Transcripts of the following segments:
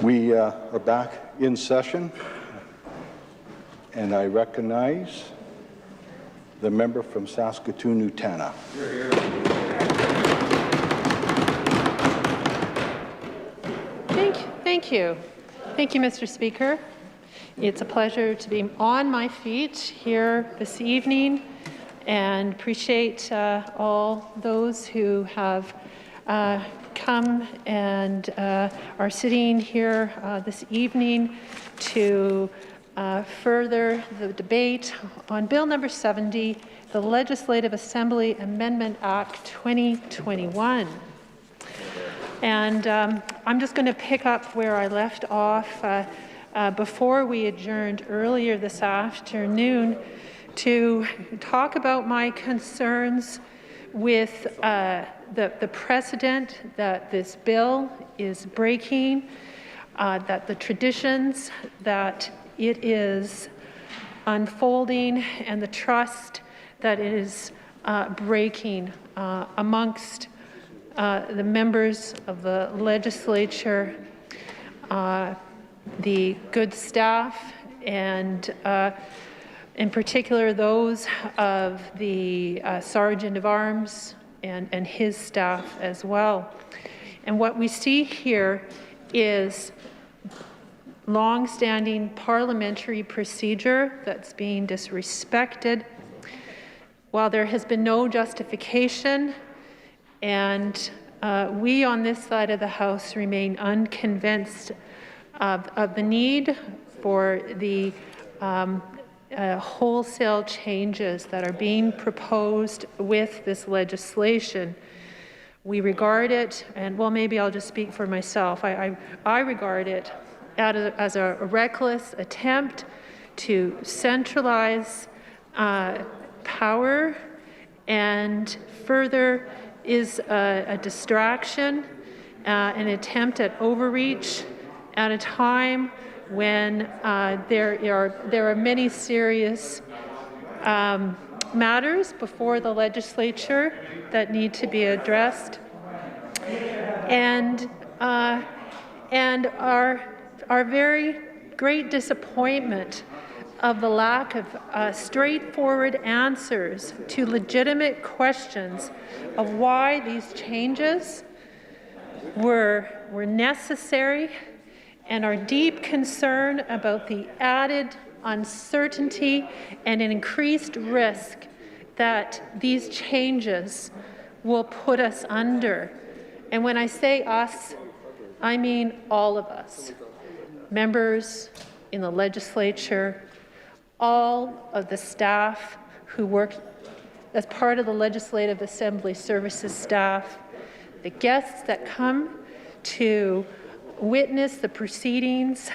We are back in session, and I recognize the member from Saskatoon-Nutana. Thank you. Thank you, Mr. Speaker. It's a pleasure to be on my feet here this evening and appreciate all those who have come and are sitting here this evening to further the debate on Bill number 70, the Legislative Assembly Amendment Act 2021. And I'm just going to pick up where I left off before we adjourned earlier this afternoon to talk about my concerns with the precedent that this bill is breaking, that the traditions that it is unfolding, and the trust that it is breaking amongst the members of the legislature, the good staff, and in particular those of the Sergeant of Arms and his staff as well. And what we see here is long-standing parliamentary procedure that's being disrespected. While there has been no justification, and we on this side of the House remain unconvinced of the need for the wholesale changes that are being proposed with this legislation. We regard it, and well, maybe I'll just speak for myself, I regard it as a reckless attempt to centralize power, and further is a distraction, an attempt at overreach at a time when there are many serious matters before the legislature that need to be addressed, and our very great disappointment of the lack of straightforward answers to legitimate questions of why these changes were necessary, and our deep concern about the added uncertainty and an increased risk that these changes will put us under. And when I say us, I mean all of us, members in the legislature, all of the staff who work as part of the Legislative Assembly Services staff, the guests that come to witness the proceedings,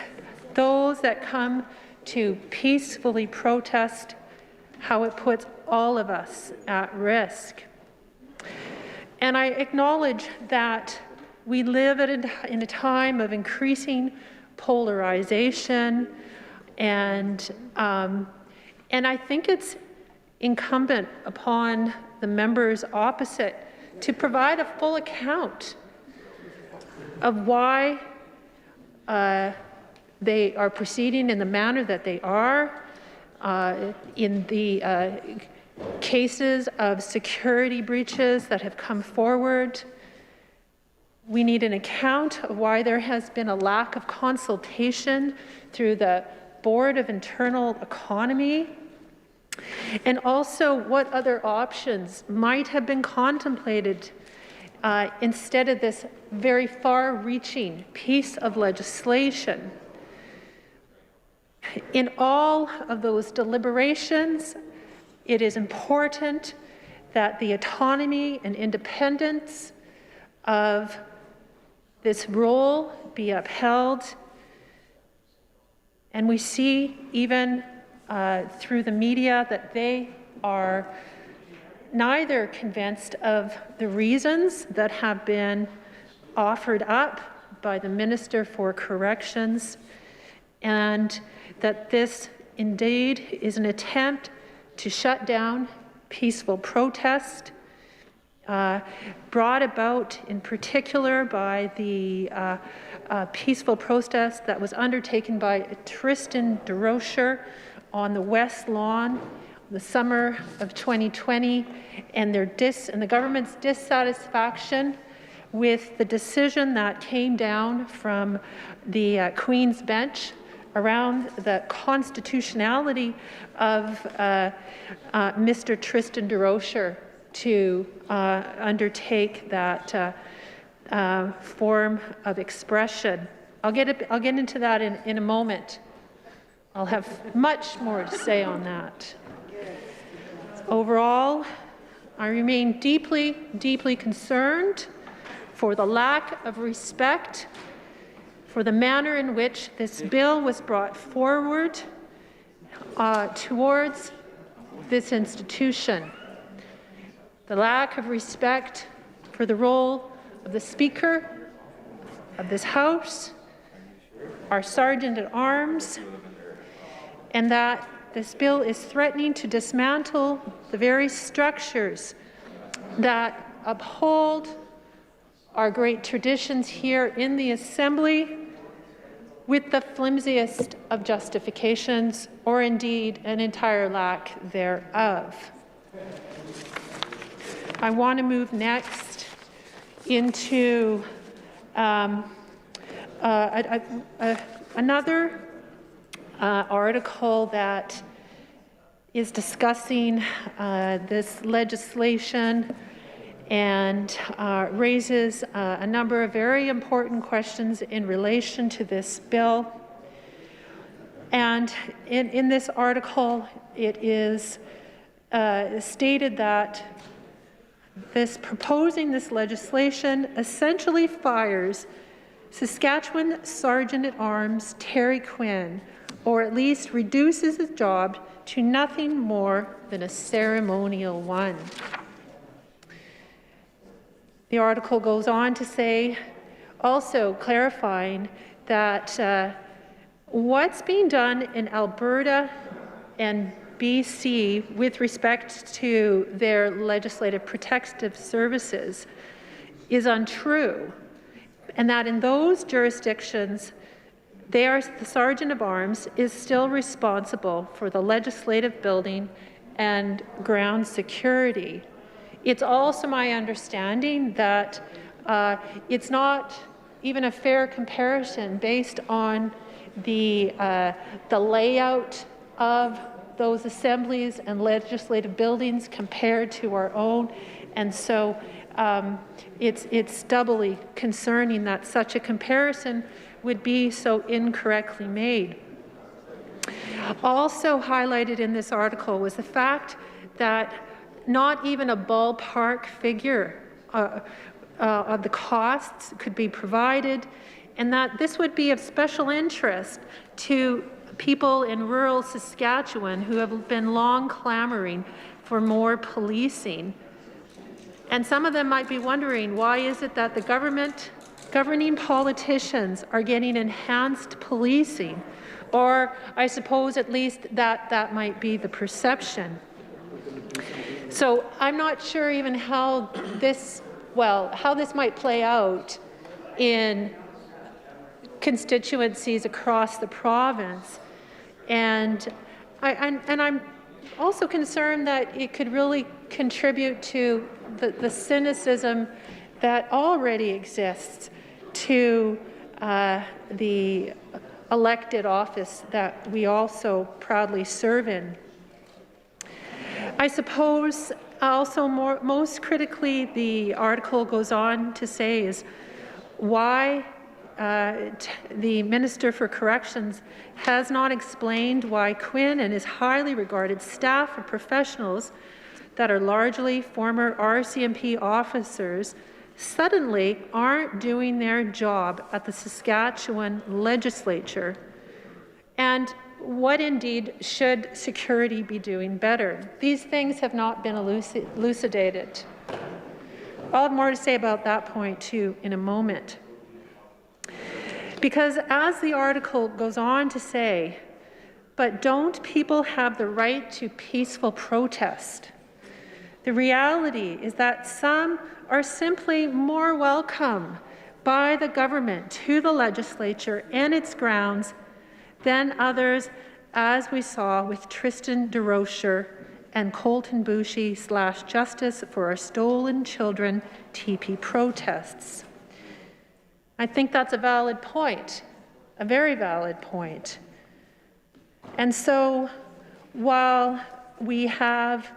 those that come to peacefully protest, how it puts all of us at risk. And I acknowledge that we live in a time of increasing polarization, and I think it's incumbent upon the members opposite to provide a full account of why they are proceeding in the manner that they are, in the cases of security breaches that have come forward. We need an account of why there has been a lack of consultation through the Board of Internal Economy, and also what other options might have been contemplated instead of this very far-reaching piece of legislation. In all of those deliberations, it is important that the autonomy and independence of this role be upheld. And we see even through the media that they are neither convinced of the reasons that have been offered up by the Minister for Corrections, and that this indeed is an attempt to shut down peaceful protest, brought about in particular by the peaceful protest that was undertaken by Tristan DeRocher on the West Lawn in the summer of 2020, and the government's dissatisfaction with the decision that came down from the Queen's Bench around the constitutionality of Mr. Tristan DeRocher to undertake that form of expression. I'll get into that in a moment. I'll have much more to say on that. Overall, I remain deeply, deeply concerned for the lack of respect for the manner in which this bill was brought forward towards this institution. The lack of respect for the role of the Speaker of this House, our Sergeant at Arms, and that this bill is threatening to dismantle the very structures that uphold our great traditions here in the Assembly with the flimsiest of justifications, or indeed an entire lack thereof. I want to move next into another article that is discussing this legislation and raises a number of very important questions in relation to this bill. And in this article, it is stated that proposing this legislation essentially fires Saskatchewan Sergeant-at-Arms Terry Quinn, or at least reduces his job to nothing more than a ceremonial one. The article goes on to say, also clarifying that what's being done in Alberta and BC with respect to their legislative protective services is untrue, and that in those jurisdictions, the Sergeant of Arms is still responsible for the legislative building and ground security. It's also my understanding that it's not even a fair comparison based on the layout of those assemblies and legislative buildings compared to our own, and so it's doubly concerning that such a comparison would be so incorrectly made. Also highlighted in this article was the fact that not even a ballpark figure of the costs could be provided, and that this would be of special interest to people in rural Saskatchewan who have been long clamoring for more policing. And some of them might be wondering, why is it that the governing politicians are getting enhanced policing? Or I suppose at least that might be the perception. So I'm not sure even how this might play out in constituencies across the province. And I'm also concerned that it could really contribute to the cynicism that already exists to the elected office that we also proudly serve in. I suppose also most critically, the article goes on to say is why the Minister for Corrections has not explained why Quinn and his highly regarded staff of professionals that are largely former RCMP officers suddenly aren't doing their job at the Saskatchewan legislature, and what indeed should security be doing better? These things have not been elucidated. I'll have more to say about that point too in a moment. Because as the article goes on to say, but don't people have the right to peaceful protest? The reality is that some are simply more welcome by the government to the legislature and its grounds than others, as we saw with Tristan DeRocher and Colton Boushie / Justice for Our Stolen Children TP protests. I think that's a valid point, a very valid point. And so while we have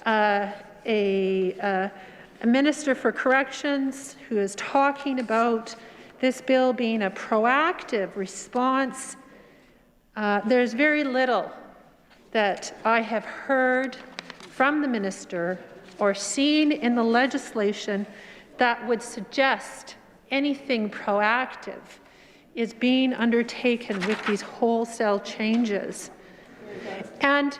a Minister for Corrections who is talking about this bill being a proactive response, there's very little that I have heard from the minister or seen in the legislation that would suggest anything proactive is being undertaken with these wholesale changes. And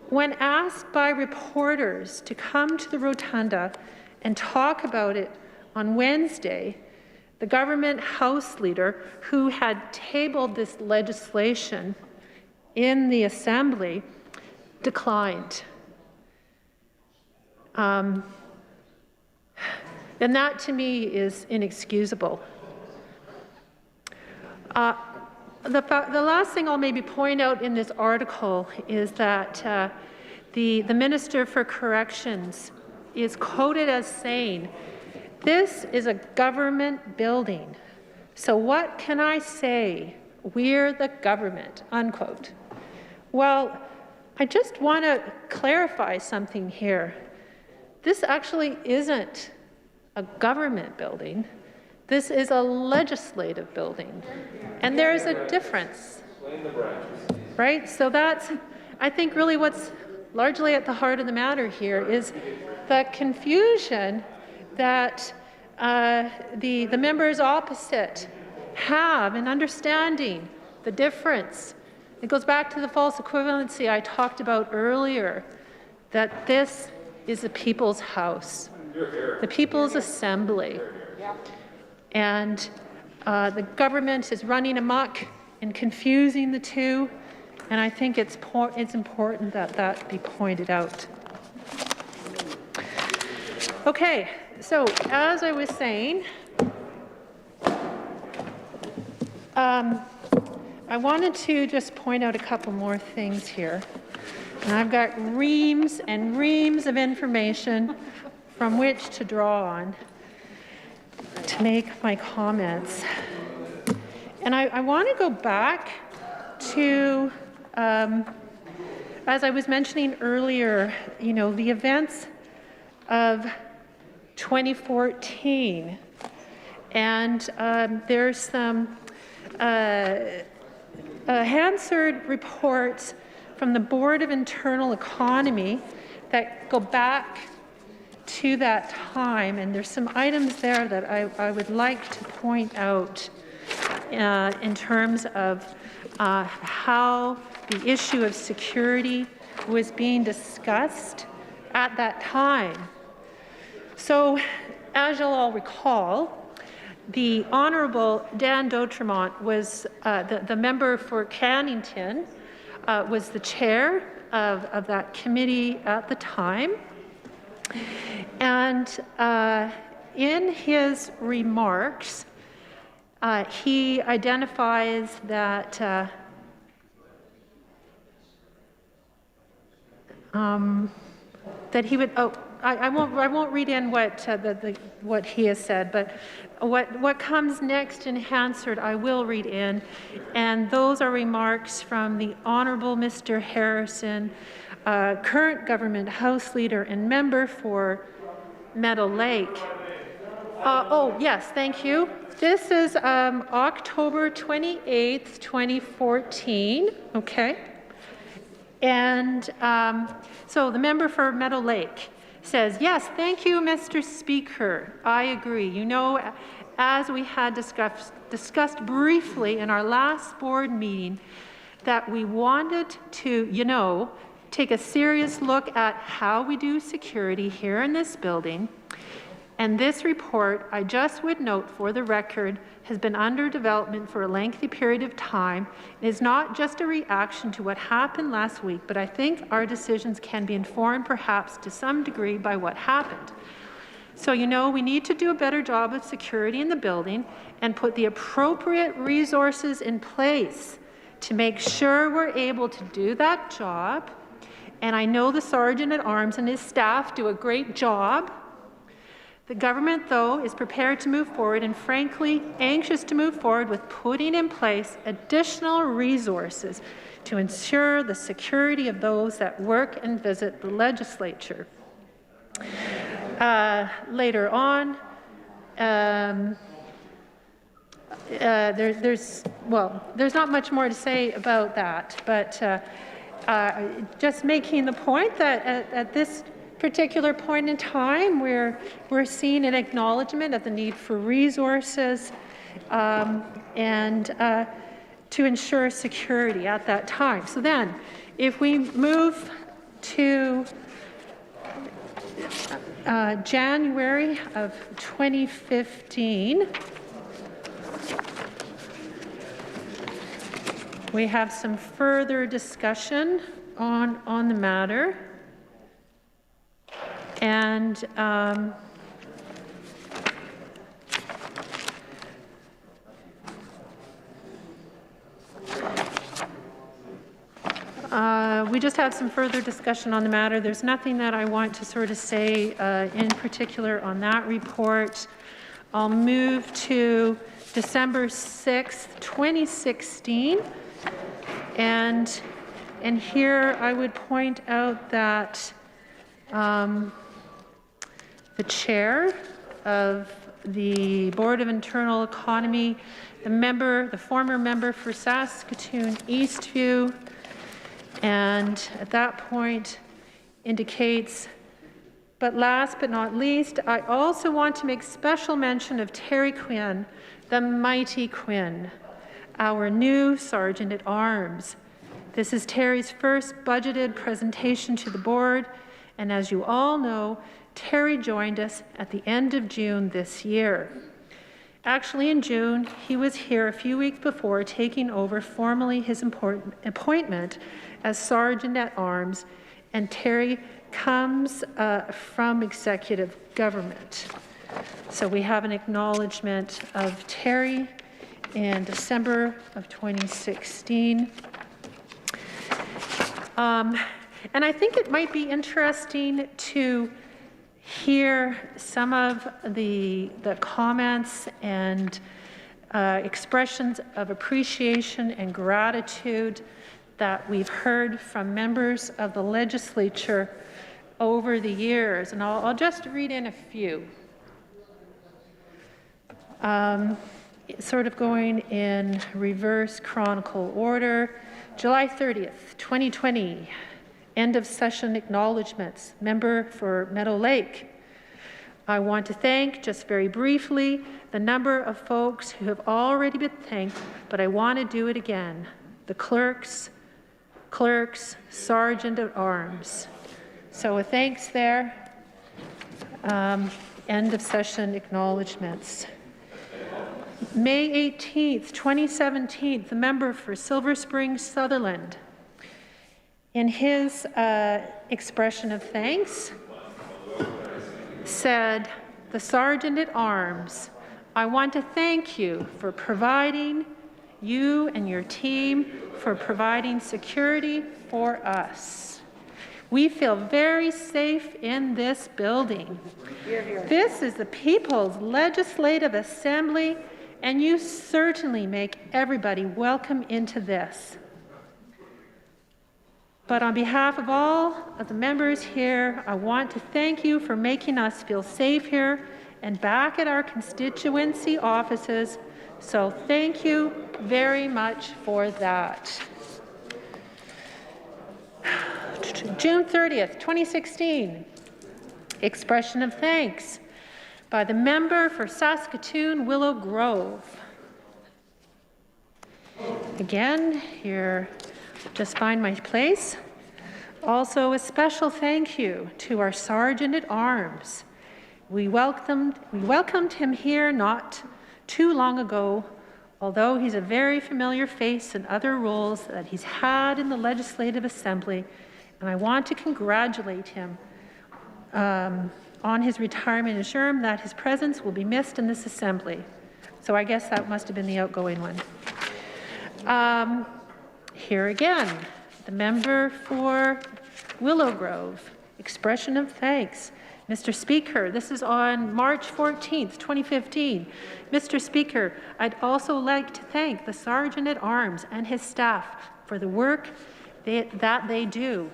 when asked by reporters to come to the rotunda and talk about it on Wednesday, the government House Leader, who had tabled this legislation in the Assembly, declined. And that, to me, is inexcusable. The last thing I'll maybe point out in this article is that the Minister for Corrections is quoted as saying, "This is a government building, so what can I say? We're the government," unquote. Well, I just want to clarify something here. This actually isn't a government building. This is a legislative building, and there's a difference, right? So that's, I think, really what's largely at the heart of the matter here is the confusion that the members opposite have in understanding the difference. It goes back to the false equivalency I talked about earlier, that this is the people's house, the people's assembly. And the government is running amok and confusing the two, and I think it's important that that be pointed out. Okay, so as I was saying, I wanted to just point out a couple more things here. And I've got reams and reams of information from which to draw on to make my comments. And I want to go back to, as I was mentioning earlier, you know, the events of 2014. And there's some Hansard reports from the Board of Internal Economy that go back to that time, and there's some items there that I would like to point out in terms of how the issue of security was being discussed at that time. So, as you'll all recall, the Honourable Dan D'Outremont was the member for Cannington, was the chair of that committee at the time. And in his remarks, he identifies that that he would. Oh, I won't read in what he has said, but what comes next in Hansard, I will read in, and those are remarks from the Honourable Mr. Harrison, current government House Leader and member for Meadow Lake. Oh yes, thank you. This is October 28th, 2014. Okay, and so the member for Meadow Lake says, yes, thank you, Mr. Speaker. I agree. You know, as we had discussed briefly in our last board meeting, that we wanted to, you know, take a serious look at how we do security here in this building. And this report, I just would note for the record, has been under development for a lengthy period of time. It is not just a reaction to what happened last week, but I think our decisions can be informed perhaps to some degree by what happened. So, you know, we need to do a better job of security in the building and put the appropriate resources in place to make sure we're able to do that job. And I know the Sergeant at Arms and his staff do a great job. The government, though, is prepared to move forward and frankly anxious to move forward with putting in place additional resources to ensure the security of those that work and visit the legislature. Later on, there's not much more to say about that, but just making the point that at this particular point in time, we're seeing an acknowledgement of the need for resources and to ensure security at that time. So then, if we move to January of 2015, we have some further discussion on the matter. And we just have some further discussion on the matter. There's nothing that I want to sort of say in particular on that report. I'll move to December 6th, 2016. And here I would point out that the chair of the Board of Internal Economy, the former member for Saskatoon Eastview, and at that point indicates, but last but not least, I also want to make special mention of Terry Quinn, the mighty Quinn, our new Sergeant at Arms. This is Terry's first budgeted presentation to the board, and as you all know, Terry joined us at the end of June this year. Actually, in June, he was here a few weeks before taking over formally his appointment as Sergeant at Arms, and Terry comes from executive government. So we have an acknowledgement of Terry in December of 2016. And I think it might be interesting to hear some of the comments and expressions of appreciation and gratitude that we've heard from members of the legislature over the years. And I'll just read in a few. Sort of going in reverse chronicle order. July 30th, 2020, end of session acknowledgements. Member for Meadow Lake. I want to thank, just very briefly, the number of folks who have already been thanked, but I want to do it again. The clerks, Sergeant at Arms. So a thanks there. End of session acknowledgements. May 18th, 2017, the member for Silver Springs, Sutherland. In his expression of thanks, said, the Sergeant at Arms, I want to thank you for providing, you and your team, for providing security for us. We feel very safe in this building. This is the People's Legislative Assembly, and you certainly make everybody welcome into this. But on behalf of all of the members here, I want to thank you for making us feel safe here and back at our constituency offices. So thank you very much for that. June 30th, 2016, expression of thanks by the member for Saskatoon Willow Grove. Again, here, just find my place. Also, a special thank you to our Sergeant at Arms. We welcomed him here not too long ago, although he's a very familiar face in other roles that he's had in the Legislative Assembly, and I want to congratulate him on his retirement assure him that his presence will be missed in this assembly. So I guess that must have been the outgoing one. Here again, the member for Willow Grove, expression of thanks. Mr. Speaker, this is on March 14th, 2015. Mr. Speaker, I'd also like to thank the Sergeant at Arms and his staff for the work that they do.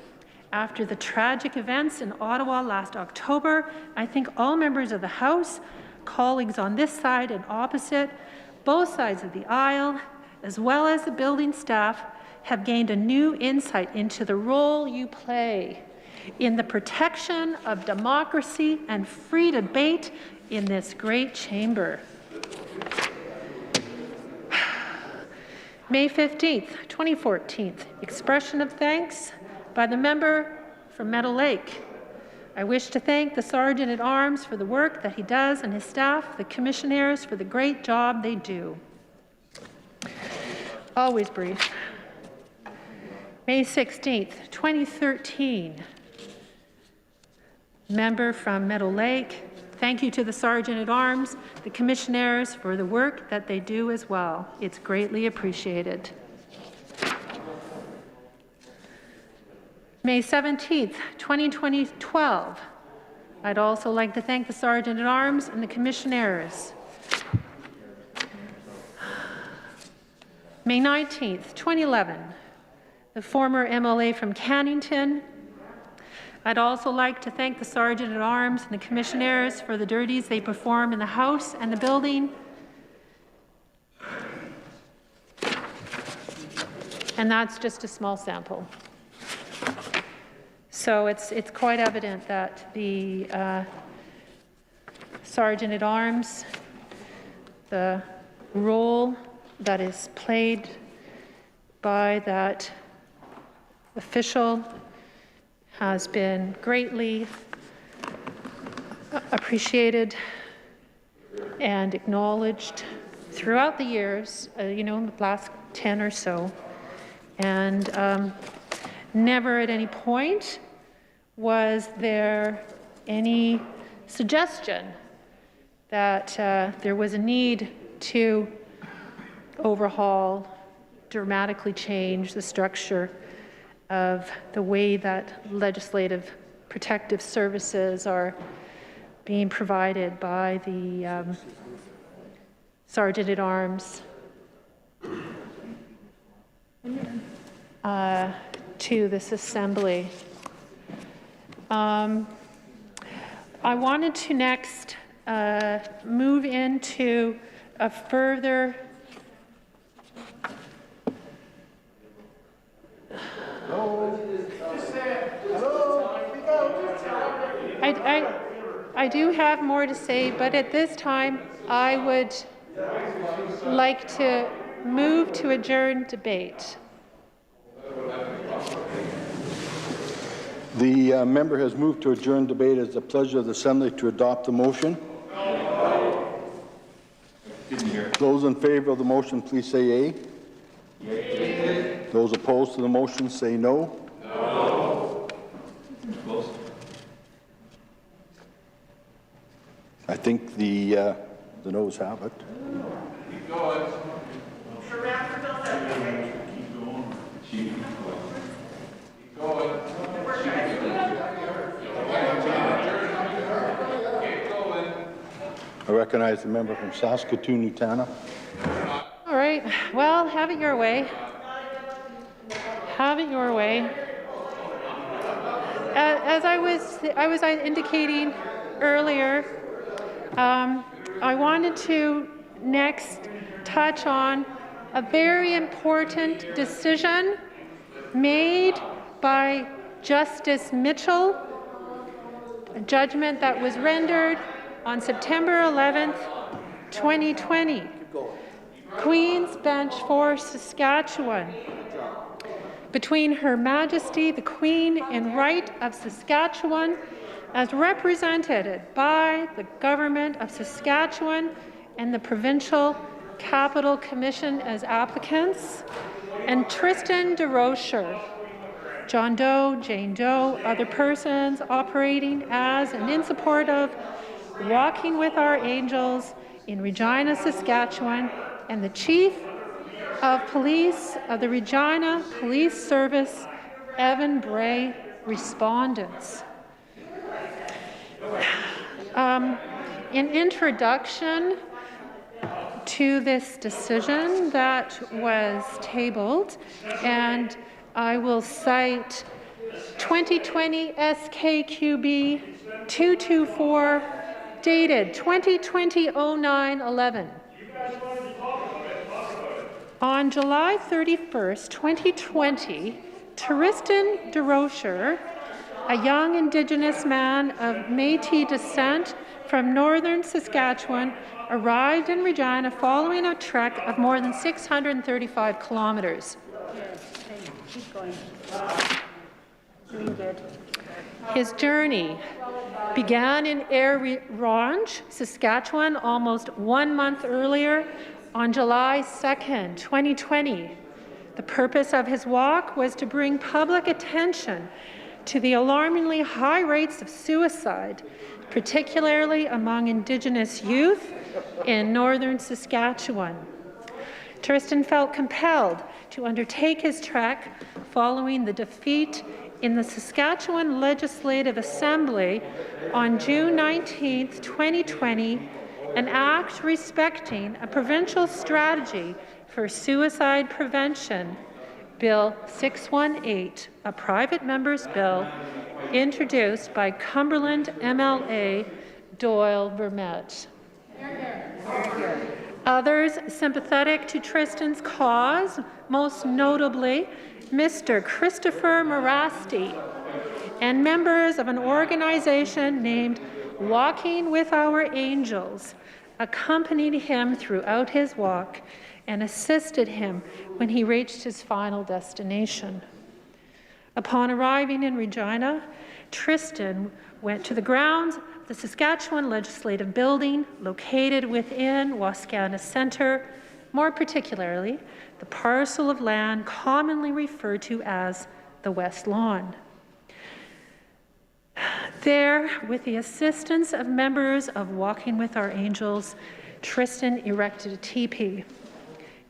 After the tragic events in Ottawa last October, I think all members of the House, colleagues on this side and opposite, both sides of the aisle, as well as the building staff, have gained a new insight into the role you play in the protection of democracy and free debate in this great chamber. May 15th, 2014, expression of thanks by the member from Meadow Lake. I wish to thank the Sergeant at Arms for the work that he does and his staff, the commissioners for the great job they do. Always brief. May 16th, 2013. Member from Meadow Lake, thank you to the Sergeant at Arms, the commissioners for the work that they do as well. It's greatly appreciated. May 17th, 2012. I'd also like to thank the Sergeant at Arms and the commissioners. May 19th, 2011. The former MLA from Cannington. I'd also like to thank the Sergeant at Arms and the commissioners for the duties they perform in the House and the building. And that's just a small sample. So it's quite evident that the Sergeant at Arms, the role that is played by that official has been greatly appreciated and acknowledged throughout the years, in the last 10 or so. And never at any point was there any suggestion that there was a need to overhaul, dramatically change the structure of the way that legislative protective services are being provided by the Sergeant at Arms to this assembly. I wanted to next move into a further I do have more to say, but at this time I would like to move to adjourn debate. The member has moved to adjourn debate. It's the pleasure of the Assembly to adopt the motion. Those in favor of the motion, please say aye. Yay. Those opposed to the motion, say no. No. I think the noes have it. Keep going. Keep going. I recognize the member from Saskatoon, Utana. All right. Well, have it your way. Have it your way. As I was indicating earlier, I wanted to next touch on a very important decision made by Justice Mitchell, a judgment that was rendered on September 11th, 2020. Queen's Bench for Saskatchewan. Between Her Majesty the Queen in right of Saskatchewan as represented by the Government of Saskatchewan and the Provincial Capital Commission as applicants, and Tristan DeRocher, John Doe, Jane Doe, other persons operating as and in support of Walking with Our Angels in Regina, Saskatchewan, and the Chief of Police of the Regina Police Service, Evan Bray, respondents. In introduction to this decision that was tabled, and I will cite 2020 SKQB 224 dated 2020-09-11. On July 31st, 2020, Tristan DeRocher, a young Indigenous man of Métis descent from northern Saskatchewan, arrived in Regina following a trek of more than 635 kilometers. Keep going. Doing good. His journey began in Rouge, Saskatchewan, almost 1 month earlier on July 2nd, 2020. The purpose of his walk was to bring public attention to the alarmingly high rates of suicide, particularly among Indigenous youth in northern Saskatchewan. Tristan felt compelled to undertake his trek following the defeat in the Saskatchewan Legislative Assembly on June 19, 2020, an act respecting a provincial strategy for suicide prevention, Bill 618, a private member's bill introduced by Cumberland MLA Doyle Vermette. Others sympathetic to Tristan's cause, most notably Mr. Christopher Morasti, and members of an organization named Walking with Our Angels, accompanied him throughout his walk and assisted him when he reached his final destination. Upon arriving in Regina, Tristan went to the grounds of the Saskatchewan Legislative Building located within Wascana Centre, more particularly the parcel of land commonly referred to as the West Lawn. There, with the assistance of members of Walking with Our Angels, Tristan erected a teepee.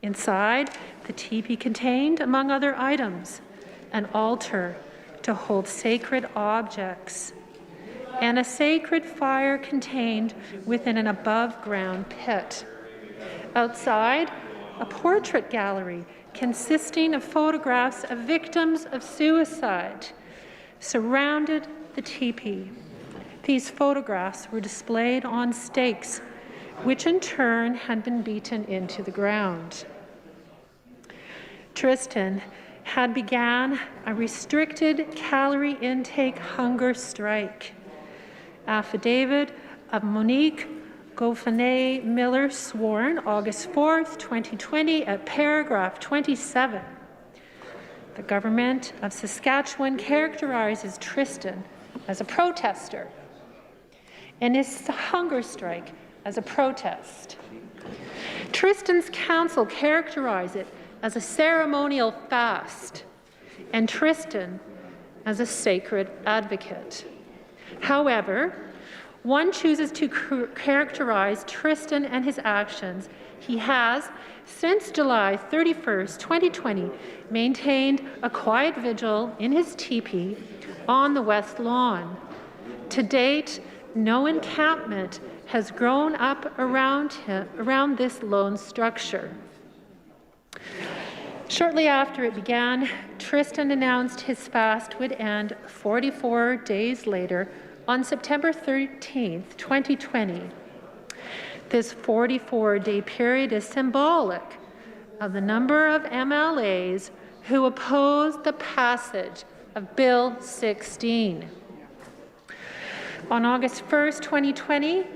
Inside, the teepee contained, among other items, an altar to hold sacred objects and a sacred fire contained within an above-ground pit. Outside, a portrait gallery consisting of photographs of victims of suicide surrounded the teepee. These photographs were displayed on stakes, which in turn had been beaten into the ground. Tristan had began a restricted calorie intake hunger strike. Affidavit of Monique Goffinet Miller sworn August 4th, 2020 at paragraph 27. The government of Saskatchewan characterizes Tristan as a protester and his hunger strike as a protest. Tristan's counsel characterized it as a ceremonial fast and Tristan as a sacred advocate. However, one chooses to characterize Tristan and his actions. He has, since July 31st, 2020, maintained a quiet vigil in his teepee on the West Lawn. To date, no encampment has grown up around this lone structure. Shortly after it began, Tristan announced his fast would end 44 days later on September 13th, 2020. This 44-day period is symbolic of the number of MLAs who opposed the passage of Bill 16. On August 1st, 2020,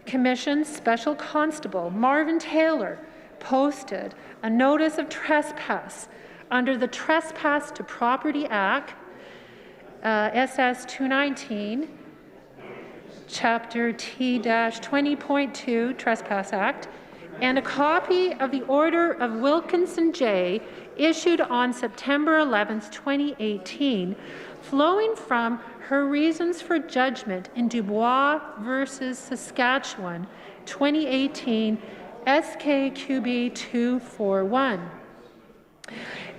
Commission Special Constable Marvin Taylor posted a notice of trespass under the Trespass to Property Act, SS 219, Chapter T-20.2 Trespass Act, and a copy of the order of Wilkinson J. issued on September 11, 2018, flowing from her reasons for judgment in Dubois versus Saskatchewan, 2018, SKQB 241.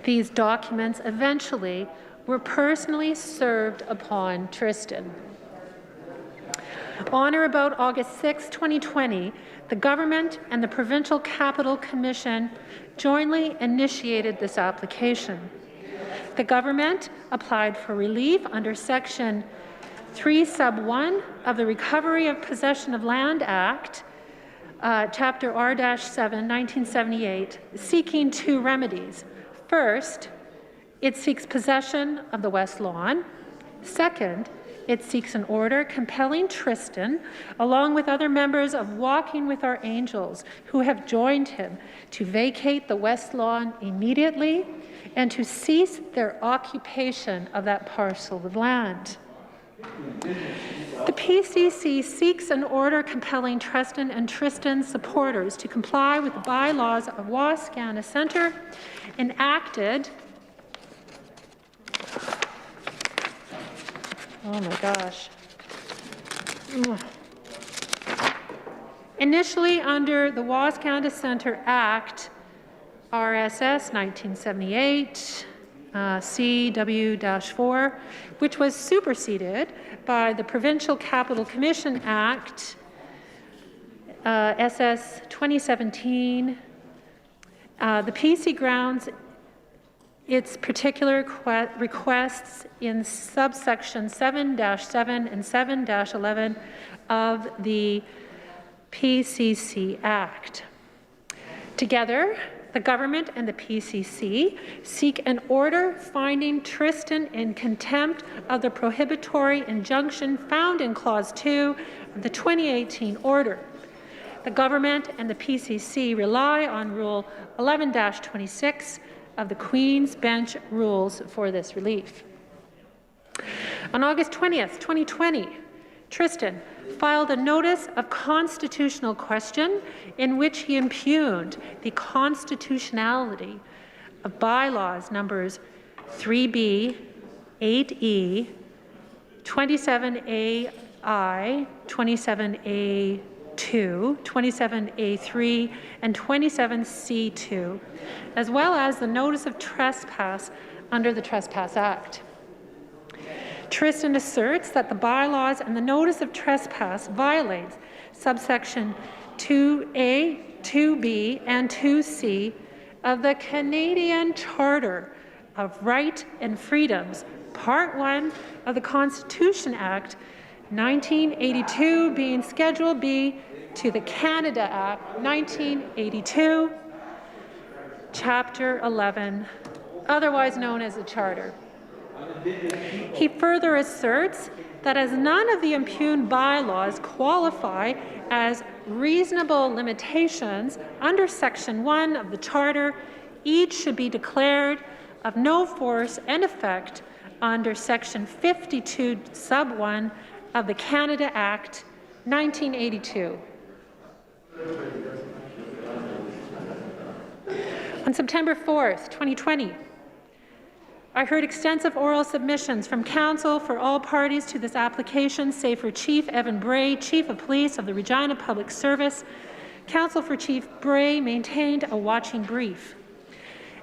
These documents eventually were personally served upon Tristan. On or about August 6, 2020, the government and the Provincial Capital Commission jointly initiated this application. The government applied for relief under Section 3 Sub 1 of the Recovery of Possession of Land Act, Chapter R-7, 1978, seeking two remedies. First, it seeks possession of the West Lawn. Second, it seeks an order compelling Tristan, along with other members of Walking with Our Angels who have joined him, to vacate the West Lawn immediately and to cease their occupation of that parcel of land. The PCC seeks an order compelling Tristan and Tristan's supporters to comply with the bylaws of Wascana Centre enacted oh my gosh. Initially under the Wascana Centre Act, RSS 1978, CW-4, which was superseded by the Provincial Capital Commission Act, SS 2017. The PC grounds its particular requests in subsection 7-7 and 7-11 of the PCC Act. Together, the government and the PCC seek an order finding Tristan in contempt of the prohibitory injunction found in Clause 2 of the 2018 order. The government and the PCC rely on Rule 11-26 of the Queen's Bench rules for this relief. On August 20th, 2020, Tristan filed a notice of constitutional question in which he impugned the constitutionality of bylaws numbers 3B, 8E, 27AI, 27A2, 27A3, and 27C2, as well as the notice of trespass under the Trespass Act. Tristan asserts that the bylaws and the notice of trespass violates subsection 2A, 2B, and 2C of the Canadian Charter of Right and Freedoms, Part 1 of the Constitution Act 1982, being Schedule B to the Canada Act 1982, Chapter 11, otherwise known as the Charter. He further asserts that as none of the impugned bylaws qualify as reasonable limitations under Section 1 of the Charter, each should be declared of no force and effect under Section 52 Sub 1 of the Canada Act 1982. On September 4th, 2020, I heard extensive oral submissions from counsel for all parties to this application, save for Chief Evan Bray, Chief of Police of the Regina Public Service. Counsel for Chief Bray maintained a watching brief.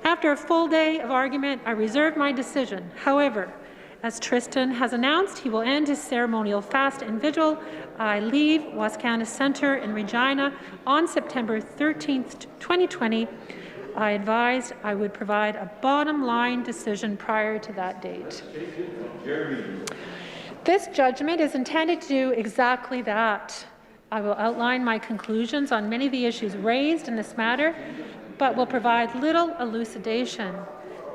After a full day of argument, I reserved my decision. However, as Tristan has announced he will end his ceremonial fast and vigil, I leave Wascana Centre in Regina on September 13th, 2020. I advised I would provide a bottom-line decision prior to that date. This judgment is intended to do exactly that. I will outline my conclusions on many of the issues raised in this matter, but will provide little elucidation.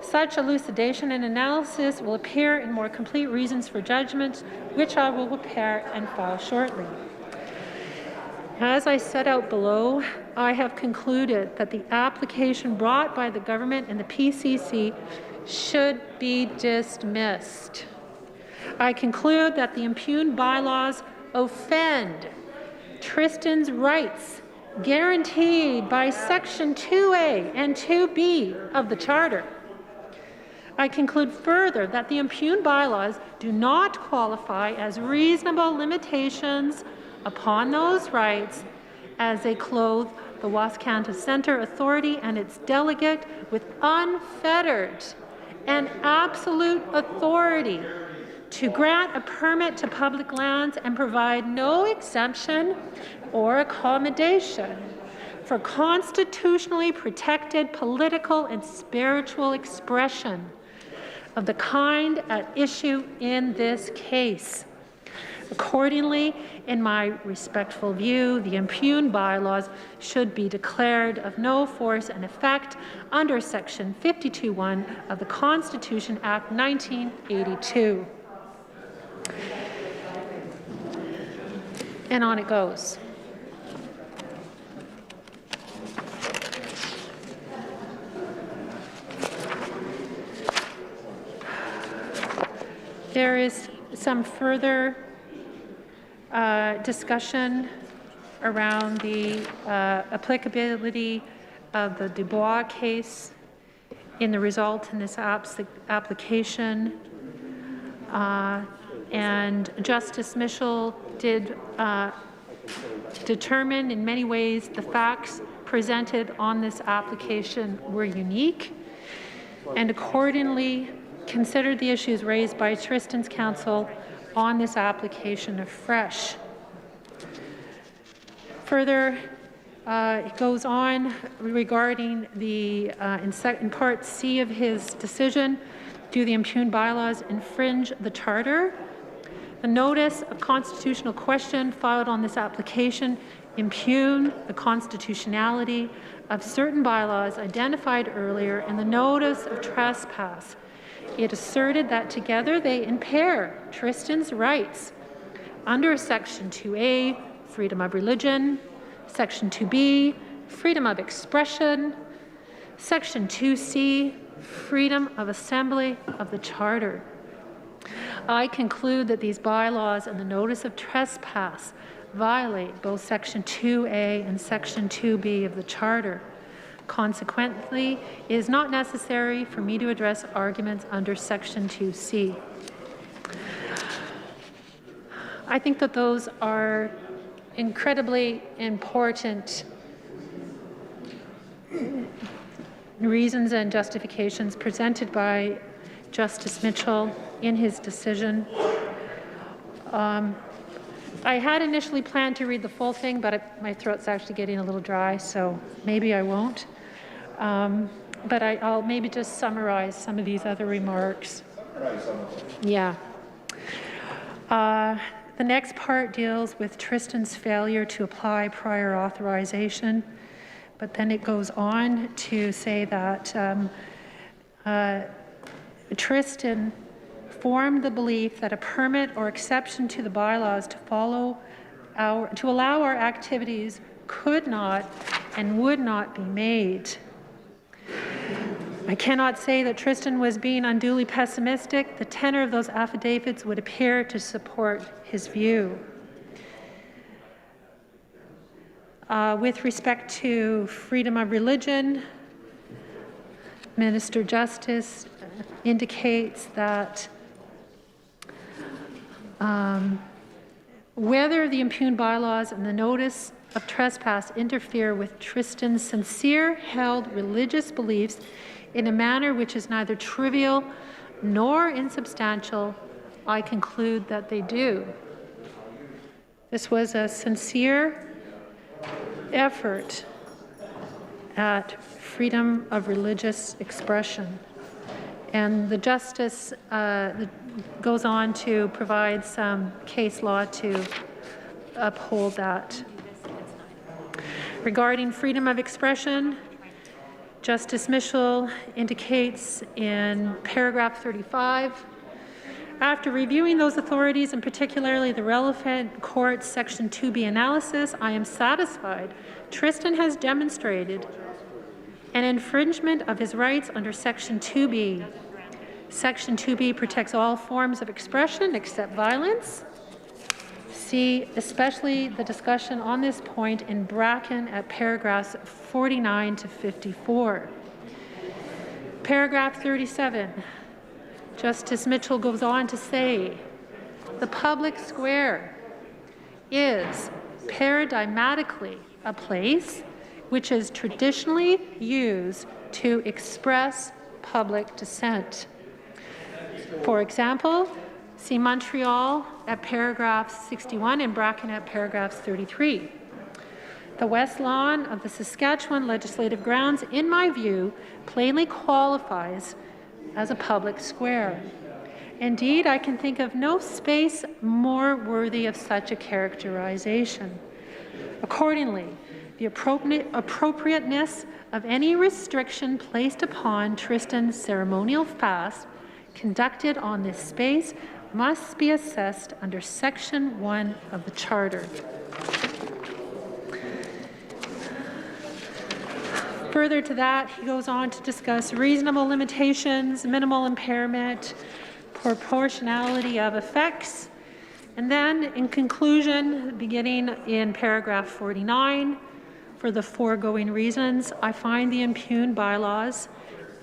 Such elucidation and analysis will appear in more complete reasons for judgment, which I will prepare and file shortly. As I set out below, I have concluded that the application brought by the government and the PCC should be dismissed. I conclude that the impugned bylaws offend Tristan's rights guaranteed by Section 2A and 2B of the Charter. I conclude further that the impugned bylaws do not qualify as reasonable limitations upon those rights as they clothe the Wascana Centre Authority and its delegate with unfettered and absolute authority to grant a permit to public lands and provide no exemption or accommodation for constitutionally protected political and spiritual expression of the kind at issue in this case. Accordingly, in my respectful view, the impugned bylaws should be declared of no force and effect under Section 52(1) of the Constitution Act 1982. And on it goes. There is some further discussion around the applicability of the Dubois case in the result in this application. And Justice Mitchell did determine in many ways the facts presented on this application were unique, and accordingly considered the issues raised by Tristan's counsel on this application afresh. Further, it goes on regarding the in Part C of his decision, do the impugned bylaws infringe the Charter? The notice of constitutional question filed on this application impugn the constitutionality of certain bylaws identified earlier in the notice of trespass. It asserted that together they impair Tristan's rights under Section 2A, freedom of religion, Section 2B, freedom of expression, Section 2C, freedom of assembly of the Charter. I conclude that these bylaws and the notice of trespass violate both Section 2A and Section 2B of the Charter. Consequently, it is not necessary for me to address arguments under Section 2C. I think that those are incredibly important reasons and justifications presented by Justice Mitchell in his decision. I had initially planned to read the full thing, but my throat's actually getting a little dry, so maybe I won't. But I'll maybe just summarize some of these other remarks. Yeah. The next part deals with Tristan's failure to apply prior authorization, but then it goes on to say that Tristan formed the belief that a permit or exception to the bylaws to allow our activities could not and would not be made. I cannot say that Tristan was being unduly pessimistic. The tenor of those affidavits would appear to support his view. With respect to freedom of religion, Minister Justice indicates that whether the impugned bylaws and the notice of trespass interfere with Tristan's sincere held religious beliefs in a manner which is neither trivial nor insubstantial, I conclude that they do. This was a sincere effort at freedom of religious expression. And the Justice goes on to provide some case law to uphold that. Regarding freedom of expression, Justice Mitchell indicates in paragraph 35, after reviewing those authorities and particularly the relevant court's Section 2B analysis, I am satisfied Tristan has demonstrated an infringement of his rights under Section 2B. Section 2B protects all forms of expression except violence. see especially the discussion on this point in Bracken at paragraphs 49 to 54. Paragraph 37, Justice Mitchell goes on to say, the public square is paradigmatically a place which is traditionally used to express public dissent. For example, see Montreal at paragraph 61 and Bracken at paragraph 33. The west lawn of the Saskatchewan Legislative Grounds, in my view, plainly qualifies as a public square. Indeed, I can think of no space more worthy of such a characterization. Accordingly, the appropriateness of any restriction placed upon Tristan's ceremonial fast conducted on this space must be assessed under Section 1 of the Charter. Further to that, he goes on to discuss reasonable limitations, minimal impairment, proportionality of effects, and then in conclusion, beginning in paragraph 49, for the foregoing reasons, I find the impugned bylaws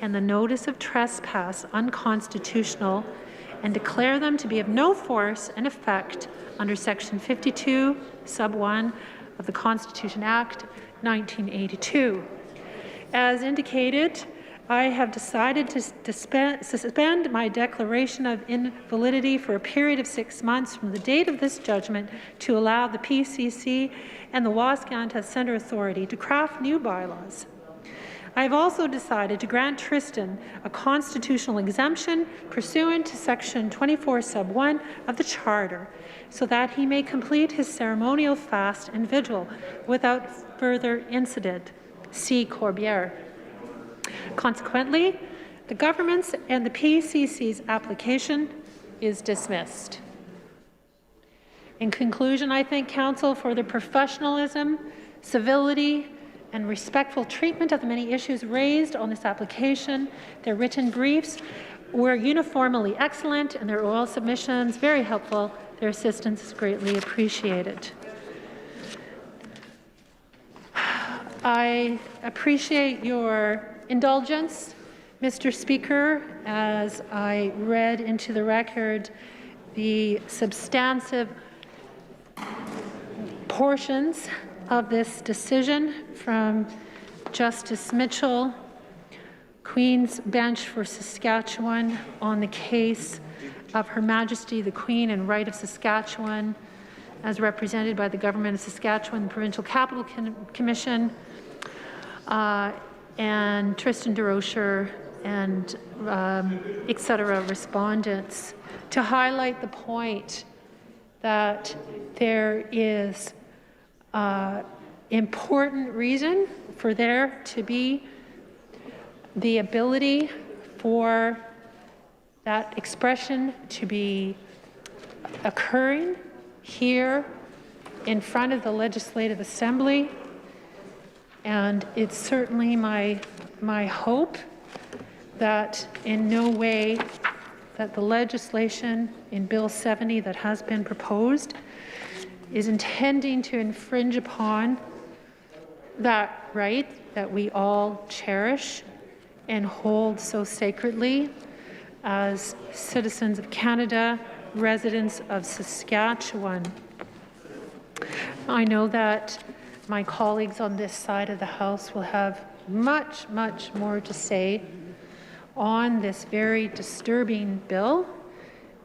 and the notice of trespass unconstitutional and declare them to be of no force and effect under Section 52, Sub 1 of the Constitution Act 1982. As indicated, I have decided to suspend my declaration of invalidity for a period of 6 months from the date of this judgment to allow the PCC and the Wascanta Centre Authority to craft new bylaws. I have also decided to grant Tristan a constitutional exemption pursuant to Section 24 Sub 1 of the Charter so that he may complete his ceremonial fast and vigil without further incident. See Corbière. Consequently, the government's and the PCC's application is dismissed. In conclusion, I thank Council for their professionalism, civility, and respectful treatment of the many issues raised on this application. Their written briefs were uniformly excellent and their oral submissions very helpful. Their assistance is greatly appreciated. I appreciate your indulgence, Mr. Speaker, as I read into the record the substantive portions of this decision from Justice Mitchell, Queen's Bench for Saskatchewan, on the case of Her Majesty the Queen and Right of Saskatchewan, as represented by the Government of Saskatchewan, the Provincial Capital Commission, and Tristan DeRocher and etc. respondents, to highlight the point that there is important reason for there to be the ability for that expression to be occurring here in front of the Legislative Assembly. And it's certainly my hope that in no way that the legislation in Bill 70 that has been proposed is intending to infringe upon that right that we all cherish and hold so sacredly as citizens of Canada, residents of Saskatchewan. I know that my colleagues on this side of the House will have much, much more to say on this very disturbing bill.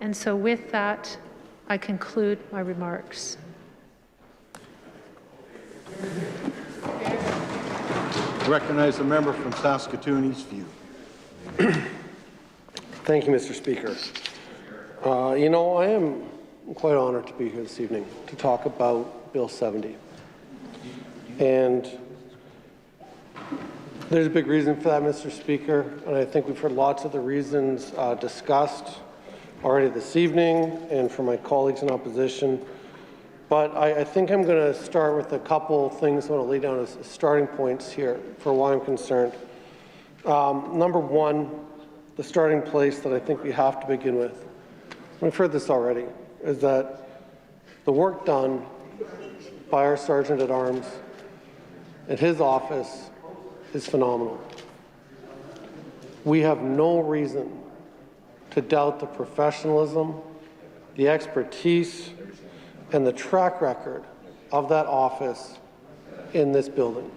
And so with that, I conclude my remarks. Recognize the member from Saskatoon Eastview. Thank you, Mr. Speaker. You know, I am quite honored to be here this evening to talk about Bill 70. And there's a big reason for that, Mr. Speaker, and I think we've heard lots of the reasons discussed already this evening and from my colleagues in opposition. But I think I'm going to start with a couple things I want to lay down as starting points here for why I'm concerned. Number one, the starting place that I think we have to begin with, we've heard this already, is that The work done by our Sergeant at Arms in his office is phenomenal. We have no reason to doubt the professionalism, the expertise, and the track record of that office in this building.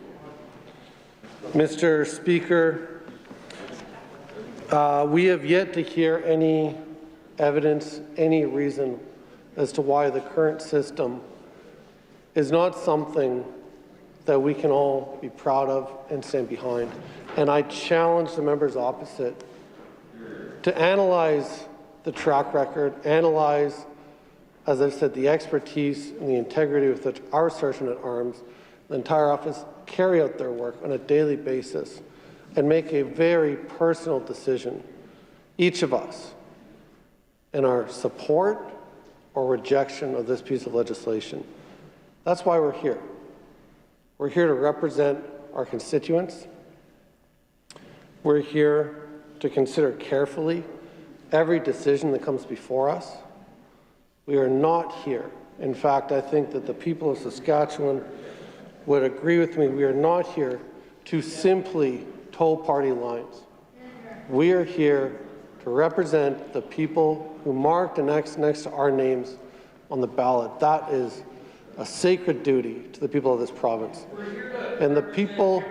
Mr. Speaker, we have yet to hear any evidence, any reason as to why the current system is not something that we can all be proud of and stand behind. And I challenge the members opposite to analyze the track record, analyze, as I've said, the expertise and the integrity with which our Sergeant at Arms, the entire office, carry out their work on a daily basis and make a very personal decision, each of us, in our support or rejection of this piece of legislation. That's why we're here. We're here to represent our constituents. We're here to consider carefully every decision that comes before us. We are not here. In fact, I think that the people of Saskatchewan would agree with me. We are not here to simply toe party lines. We are here to represent the people who marked an X next to our names on the ballot. That is a sacred duty to the people of this province. And the people,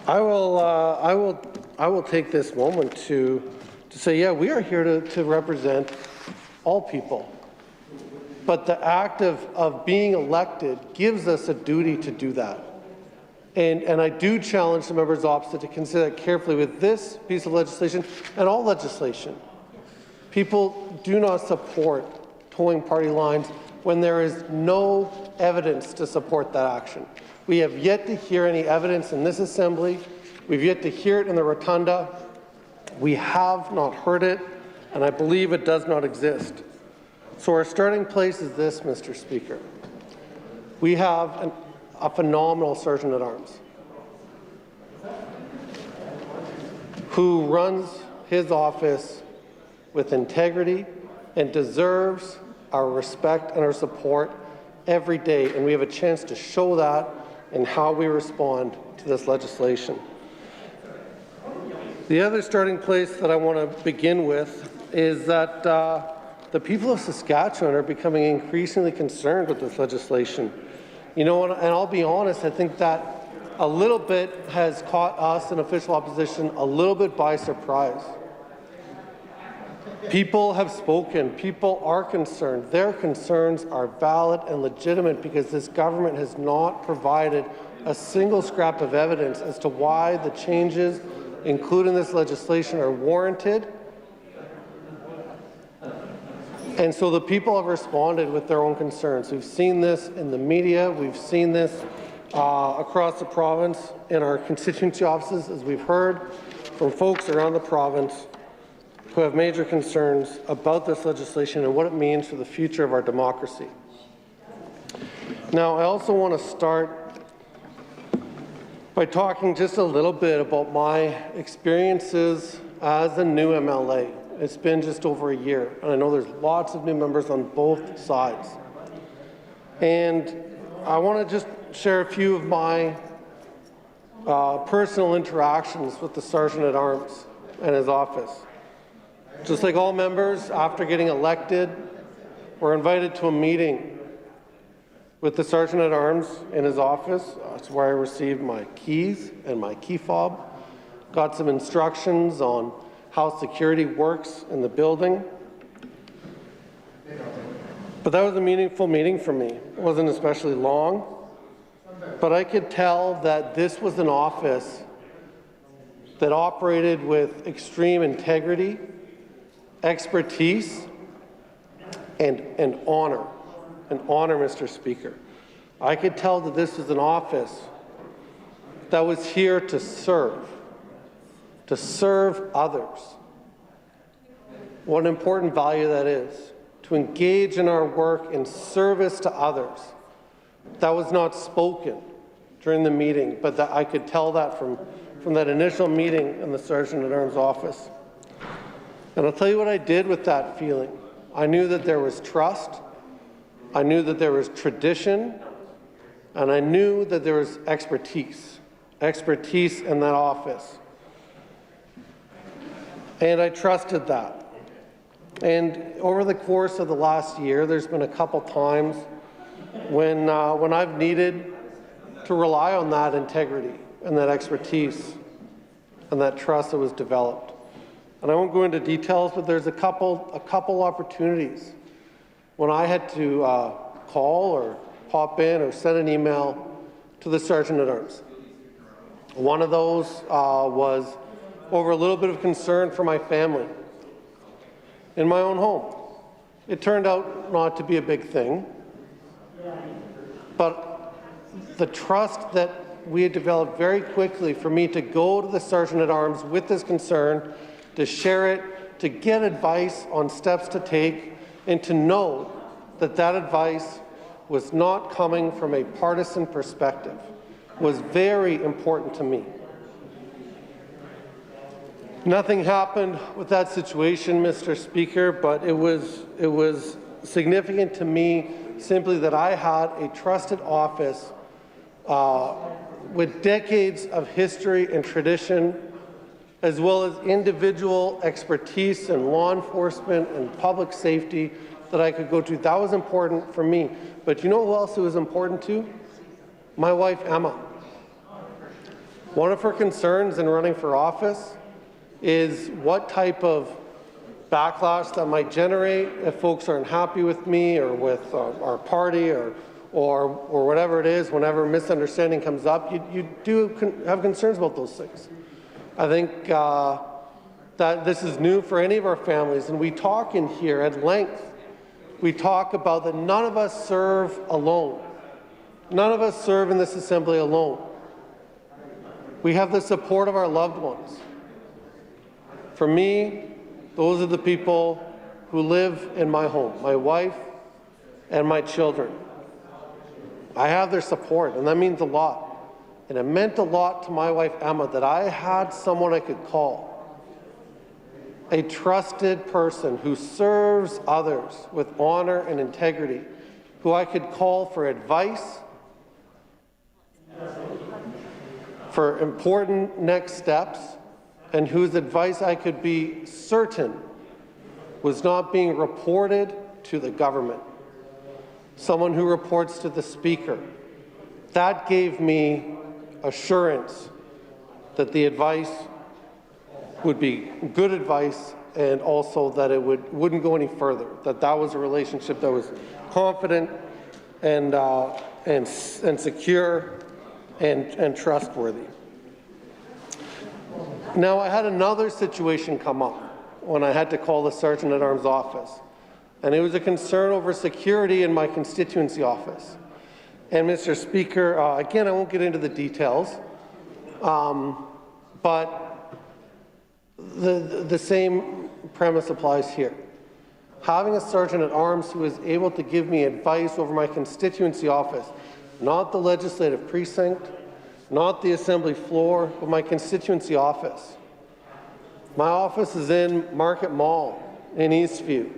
I will take this moment to say, yeah, we are here to represent all people. But the act of being elected gives us a duty to do that. And I do challenge the members opposite to consider that carefully with this piece of legislation and all legislation. People do not support towing party lines when there is no evidence to support that action. We have yet to hear any evidence in this assembly. We've yet to hear it in the rotunda. We have not heard it, and I believe it does not exist. So our starting place is this, Mr. Speaker. We have a phenomenal Sergeant at Arms who runs his office with integrity and deserves our respect and our support every day, and we have a chance to show that in how we respond to this legislation. The other starting place that I want to begin with is that the people of Saskatchewan are becoming increasingly concerned with this legislation. You know, and I'll be honest, I think that a little bit has caught us in official opposition a little bit by surprise. People have spoken. People are concerned. Their concerns are valid and legitimate because this government has not provided a single scrap of evidence as to why the changes included in this legislation are warranted. And so the people have responded with their own concerns. We've seen this in the media. We've seen this across the province in our constituency offices, as we've heard from folks around the province who have major concerns about this legislation and what it means for the future of our democracy. Now, I also want to start by talking just a little bit about my experiences as a new MLA. It's been just over a year, and I know there's lots of new members on both sides. And I want to just share a few of my personal interactions with the Sergeant at Arms and his office. Just like all members, after getting elected, we're invited to a meeting with the Sergeant at Arms in his office. That's where I received my keys and my key fob, got some instructions on how security works in the building. But that was a meaningful meeting for me. It wasn't especially long, but I could tell that this was an office that operated with extreme integrity, expertise, and honor. And honor, Mr. Speaker. I could tell that this was an office that was here to serve others. What an important value that is, to engage in our work in service to others. That was not spoken during the meeting, but that I could tell that from from that initial meeting in the Sergeant-at-Arms office. And I'll tell you what I did with that feeling. I knew that there was trust, I knew that there was tradition, and I knew that there was expertise in that office. And I trusted that. And over the course of the last year, there's been a couple times when I've needed to rely on that integrity and that expertise and that trust that was developed. And I won't go into details, but there's a couple opportunities when I had to call or pop in or send an email to the Sergeant-at-Arms. One of those was over a little bit of concern for my family in my own home. It turned out not to be a big thing, but the trust that we had developed very quickly for me to go to the Sergeant-at-Arms with this concern, to share it, to get advice on steps to take, and to know that that advice was not coming from a partisan perspective was very important to me. Nothing happened with that situation, Mr. Speaker, but it was significant to me simply that I had a trusted office with decades of history and tradition, as well as individual expertise in law enforcement and public safety that I could go to. That was important for me. But you know who else it was important to? My wife, Emma. One of her concerns in running for office is what type of backlash that might generate if folks are unhappy with me or with our party or whatever it is. Whenever misunderstanding comes up, you do have concerns about those things. I think that this is new for any of our families, and we talk in here at length. We talk about that none of us serve alone. None of us serve in this assembly alone. We have the support of our loved ones. For me, those are the people who live in my home, my wife and my children. I have their support, and that means a lot. And it meant a lot to my wife, Emma, that I had someone I could call, a trusted person who serves others with honor and integrity, who I could call for advice, for important next steps, and whose advice I could be certain was not being reported to the government. Someone who reports to the Speaker. That gave me assurance that the advice would be good advice, and also that it wouldn't go any further, that was a relationship that was confident and secure and trustworthy. Now, I had another situation come up when I had to call the Sergeant-at-Arms office, and it was a concern over security in my constituency office. And Mr. Speaker, again, I won't get into the details, but the same premise applies here. Having a Sergeant-at-Arms who is able to give me advice over my constituency office, not the legislative precinct, not the assembly floor, but my constituency office. My office is in Market Mall in Eastview.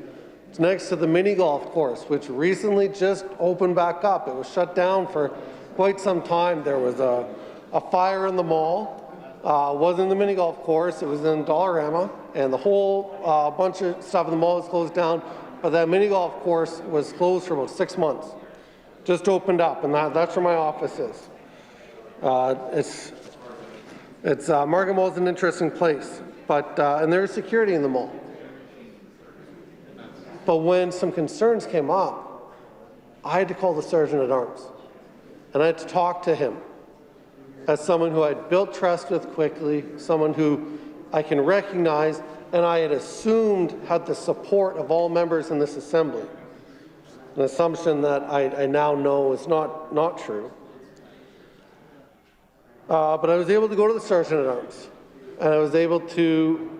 It's next to the mini golf course, which recently just opened back up. It was shut down for quite some time. There was a fire in the mall. It wasn't in the mini golf course, it was in Dollarama, and the whole bunch of stuff in the mall was closed down, but that mini golf course was closed for about 6 months. Just opened up, and that's where my office is. Market Mall is an interesting place, but and there's security in the mall. But when some concerns came up, I had to call the Sergeant-at-Arms, and I had to talk to him as someone who I'd built trust with quickly, someone who I can recognize, and I had assumed had the support of all members in this assembly. An assumption that I now know is not true. But I was able to go to the Sergeant-at-Arms, and I was able to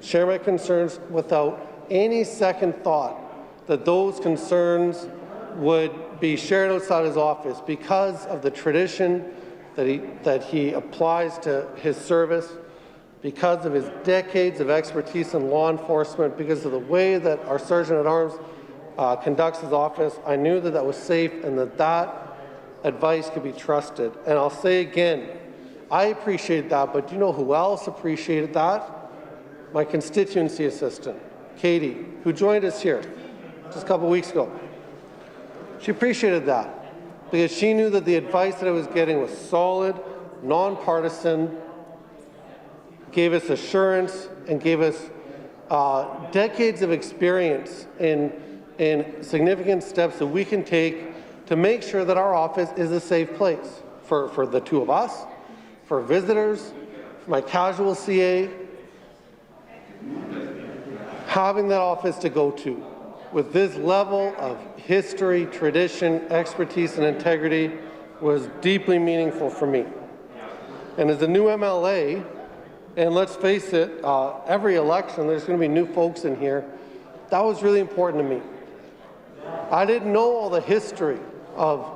share my concerns without any second thought that those concerns would be shared outside his office because of the tradition that he applies to his service, because of his decades of expertise in law enforcement, because of the way that our Sergeant-at-Arms conducts his office. I knew that that was safe and that advice could be trusted. And I'll say again, I appreciate that, but do you know who else appreciated that? My constituency assistant, Katie, who joined us here just a couple weeks ago. She appreciated that because she knew that the advice that I was getting was solid, nonpartisan, gave us assurance, and gave us decades of experience in significant steps that we can take to make sure that our office is a safe place for the two of us, for visitors, for my casual CA. Having that office to go to with this level of history, tradition, expertise, and integrity was deeply meaningful for me. And as a new MLA, and let's face it, every election there's going to be new folks in here, that was really important to me. I didn't know all the history of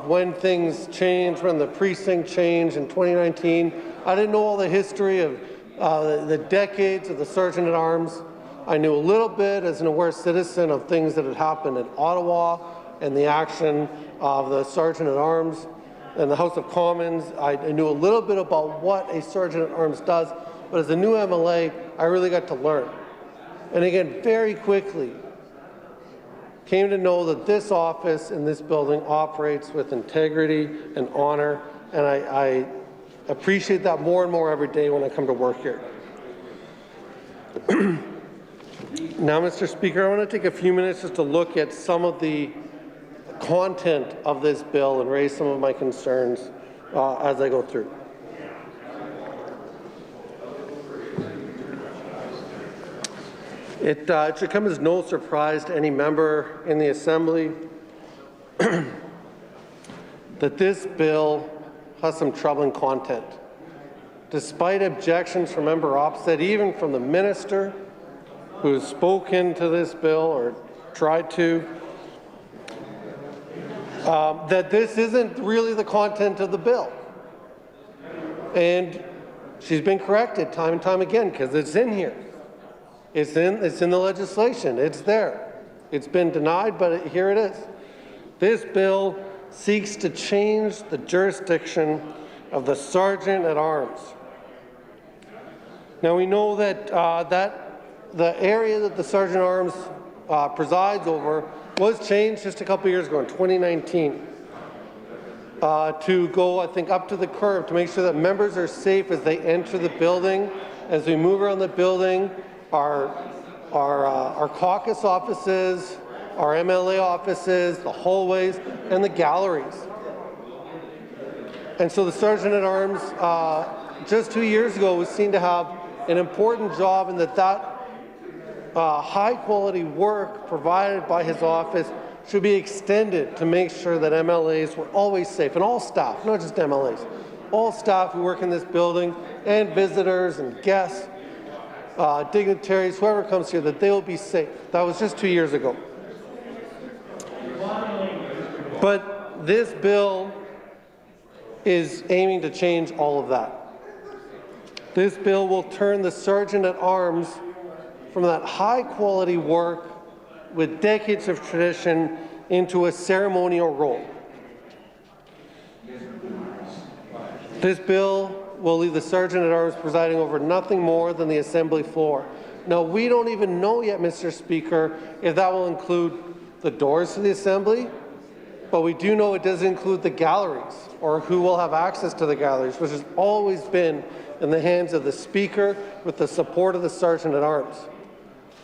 when things changed, when the precinct changed in 2019. I didn't know all the history of the decades of the Sergeant-at-Arms. I knew a little bit as an aware citizen of things that had happened in Ottawa and the action of the Sergeant-at-Arms in the House of Commons. I knew a little bit about what a Sergeant-at-Arms does, but as a new MLA, I really got to learn. And again, very quickly, came to know that this office in this building operates with integrity and honor, and I appreciate that more and more every day when I come to work here. Now, Mr. Speaker, I want to take a few minutes just to look at some of the content of this bill and raise some of my concerns as I go through. It should come as no surprise to any member in the Assembly that this bill has some troubling content. Despite objections from member opposite, even from the minister who has spoken to this bill or tried to, that this isn't really the content of the bill. And she's been corrected time and time again because it's in here. It's in the legislation. It's there. It's been denied, but here it is. This bill seeks to change the jurisdiction of the Sergeant-at-Arms. Now we know that the area that the Sergeant-at-Arms presides over was changed just a couple years ago in 2019 to go, I think, up to the curb to make sure that members are safe as they enter the building, as we move around the building. Our caucus offices, our MLA offices, the hallways, and the galleries. And so the Sergeant-at-Arms, just 2 years ago, was seen to have an important job in that high-quality work provided by his office should be extended to make sure that MLAs were always safe, and all staff, not just MLAs, all staff who work in this building, and visitors and guests, dignitaries, whoever comes here, that they will be safe. That was just 2 years ago. But this bill is aiming to change all of that. This bill will turn the Sergeant-at-Arms from that high-quality work with decades of tradition into a ceremonial role. This bill will leave the Sergeant-at-Arms presiding over nothing more than the Assembly floor. Now, we don't even know yet, Mr. Speaker, if that will include the doors to the Assembly, but we do know it does include the galleries, or who will have access to the galleries, which has always been in the hands of the Speaker with the support of the Sergeant-at-Arms.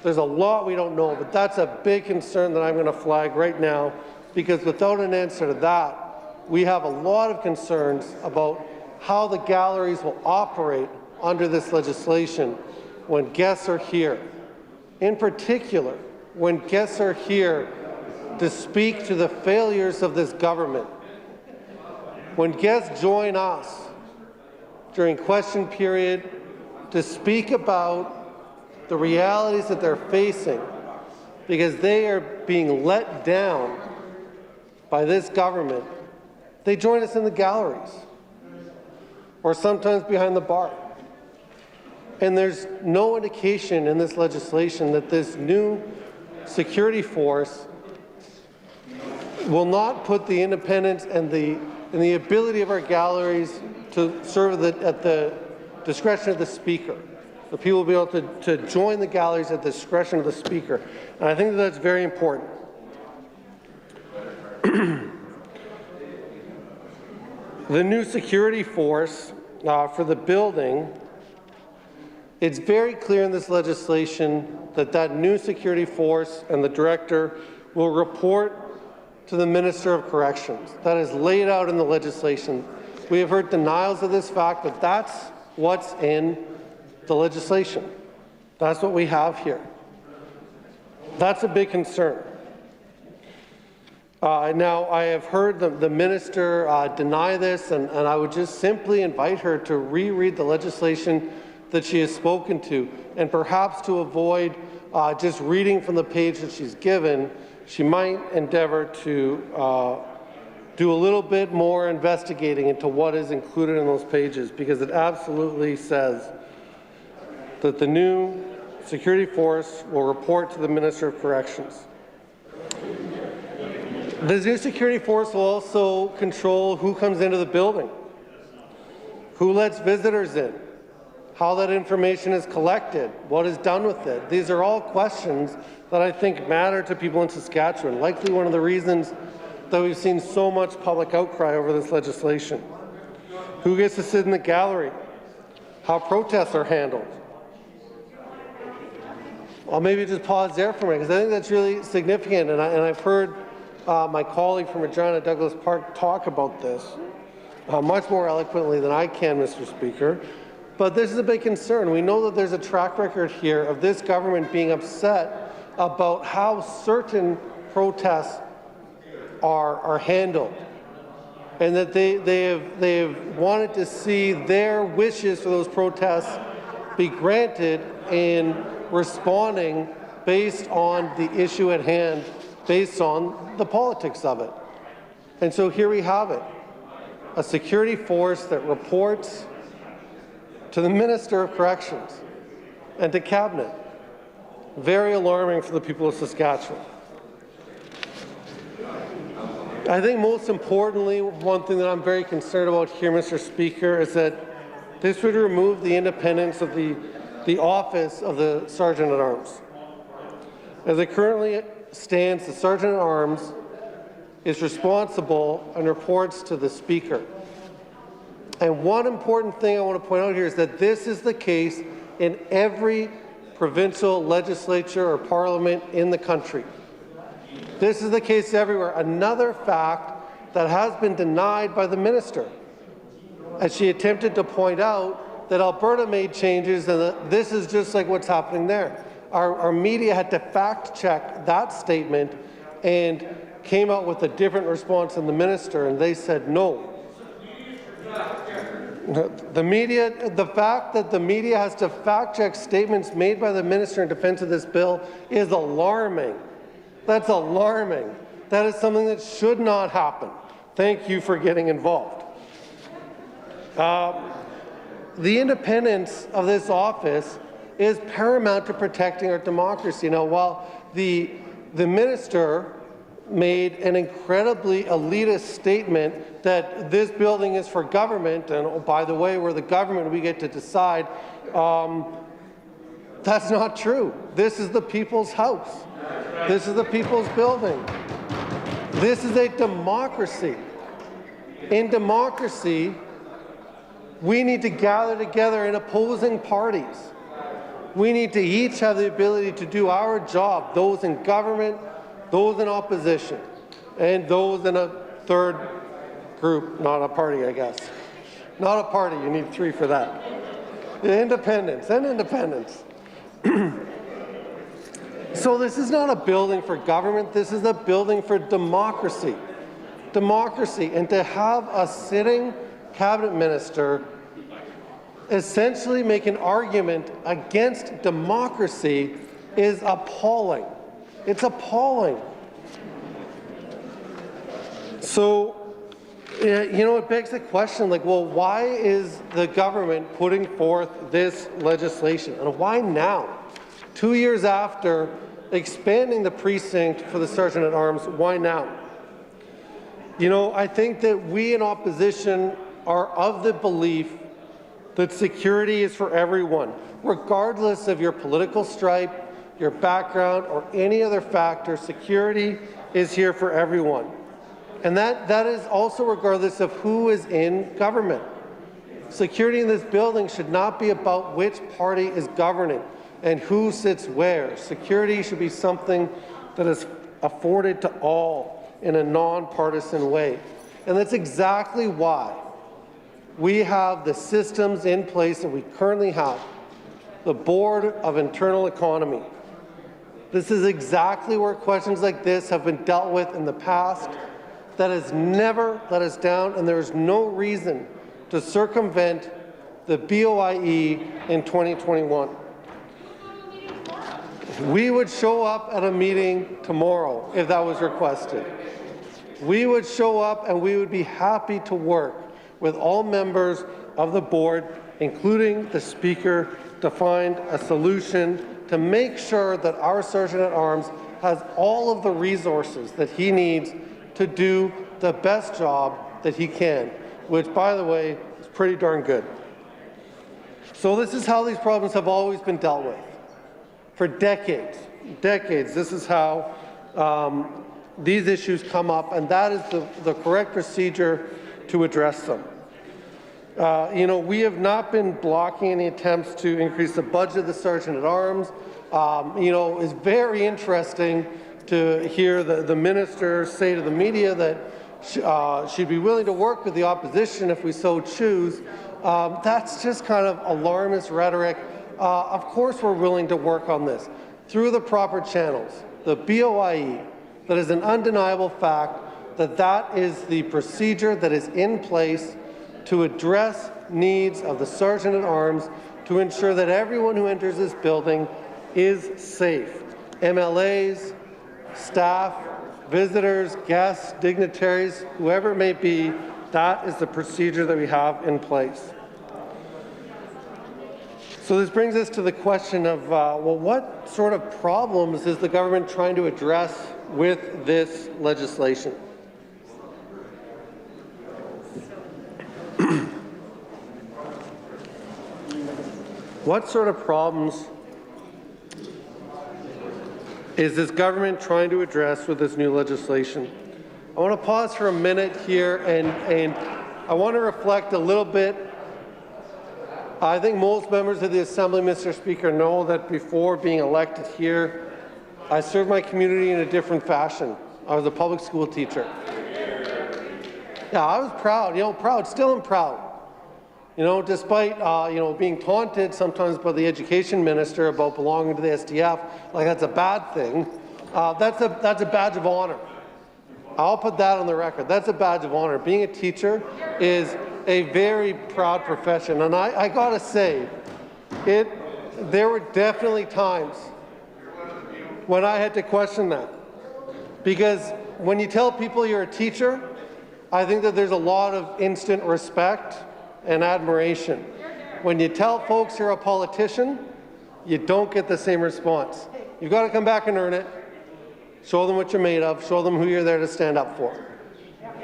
There's a lot we don't know, but that's a big concern that I'm going to flag right now, because without an answer to that, we have a lot of concerns about how the galleries will operate under this legislation when guests are here. In particular, when guests are here to speak to the failures of this government. When guests join us during question period to speak about the realities that they're facing because they are being let down by this government, they join us in the galleries. or sometimes behind the bar. And there's no indication in this legislation that this new security force will not put the independence and the ability of our galleries to serve at the discretion of the Speaker. The people will be able to join the galleries at the discretion of the Speaker. And I think that's very important. The new security force for the building, it's very clear in this legislation that that new security force and the director will report to the Minister of Corrections. That is laid out in the legislation. We have heard denials of this fact, but that's what's in the legislation. That's what we have here. That's a big concern. Now, I have heard the minister deny this, and I would just simply invite her to reread the legislation that she has spoken to, and perhaps to avoid just reading from the page that she's given, she might endeavor to do a little bit more investigating into what is included in those pages, because it absolutely says that the new security force will report to the Minister of Corrections. The new security force will also control who comes into the building, who lets visitors in, how that information is collected, what is done with it. These are all questions that I think matter to people in Saskatchewan, likely one of the reasons that we've seen so much public outcry over this legislation. Who gets to sit in the gallery? How protests are handled? I'll maybe just pause there for a minute, because I think that's really significant, and I've heard my colleague from Regina Douglas Park talk about this much more eloquently than I can, Mr. Speaker. But this is a big concern. We know that there's a track record here of this government being upset about how certain protests are handled, and that they have wanted to see their wishes for those protests be granted in responding based on the issue at hand, based on the politics of it. And so here we have it, a security force that reports to the Minister of Corrections and to Cabinet. Very alarming for the people of Saskatchewan. I think most importantly, one thing that I'm very concerned about here, Mr. Speaker, is that this would remove the independence of the office of the Sergeant-at-Arms. As it currently stands, the Sergeant-at-Arms is responsible and reports to the Speaker. And one important thing I want to point out here is that this is the case in every provincial legislature or parliament in the country. This is the case everywhere. Another fact that has been denied by the minister, as she attempted to point out that Alberta made changes and that this is just like what's happening there. Our media had to fact-check that statement and came out with a different response than the minister, and they said no. The fact that the media has to fact-check statements made by the minister in defense of this bill is alarming. That's alarming. That is something that should not happen. Thank you for getting involved. The independence of this office is paramount to protecting our democracy. Now, while the minister made an incredibly elitist statement that this building is for government, and oh, by the way, we're the government, we get to decide, that's not true. This is the people's house. This is the people's building. This is a democracy. In democracy, we need to gather together in opposing parties. We need to each have the ability to do our job, those in government, those in opposition, and those in a third group, not a party, I guess. Not a party, you need three for that. Independence and independence. So this is not a building for government, this is a building for democracy. Democracy, and to have a sitting cabinet minister essentially make an argument against democracy is appalling. It's appalling. So You know, it begs the question, like, well, why is the government putting forth this legislation? And why now? 2 years after expanding the precinct for the Sergeant at Arms, why now? You know, I think that we in opposition are of the belief that security is for everyone, regardless of your political stripe, your background, or any other factor. Security is here for everyone. And that is also regardless of who is in government. Security in this building should not be about which party is governing and who sits where. Security should be something that is afforded to all in a nonpartisan way. And that's exactly why we have the systems in place that we currently have, the Board of Internal Economy. This is exactly where questions like this have been dealt with in the past. That has never let us down, and there is no reason to circumvent the BOIE in 2021. We would show up at a meeting tomorrow if that was requested. We would show up and we would be happy to work with all members of the board, including the Speaker, to find a solution to make sure that our Sergeant at Arms has all of the resources that he needs to do the best job that he can, which, by the way, is pretty darn good. So this is how these problems have always been dealt with. For decades, this is how these issues come up, and that is the correct procedure to address them. You know, we have not been blocking any attempts to increase the budget of the Sergeant at Arms. You know, it's very interesting to hear the minister say to the media that she'd be willing to work with the opposition if we so choose. That's just kind of alarmist rhetoric. Of course we're willing to work on this through the proper channels. The BOIE, that is an undeniable fact that is the procedure that is in place to address needs of the Sergeant at Arms to ensure that everyone who enters this building is safe. MLAs, staff, visitors, guests, dignitaries, whoever it may be, that is the procedure that we have in place. So this brings us to the question of, well, what sort of problems is the government trying to address with this legislation? What sort of problems is this government trying to address with this new legislation? I want to pause for a minute here and I want to reflect a little bit. I think most members of the Assembly, Mr. Speaker, know that before being elected here, I served my community in a different fashion. I was a public school teacher. Yeah, I was proud, still am proud. You know, despite, being taunted sometimes by the education minister about belonging to the SDF, like that's a bad thing, that's a badge of honor. I'll put that on the record. That's a badge of honor. Being a teacher is a very proud profession, and I gotta say, there were definitely times when I had to question that. Because when you tell people you're a teacher, I think that there's a lot of instant respect and admiration. When you tell folks you're a politician, you don't get the same response. You've got to come back and earn it. Show them what you're made of. Show them who you're there to stand up for.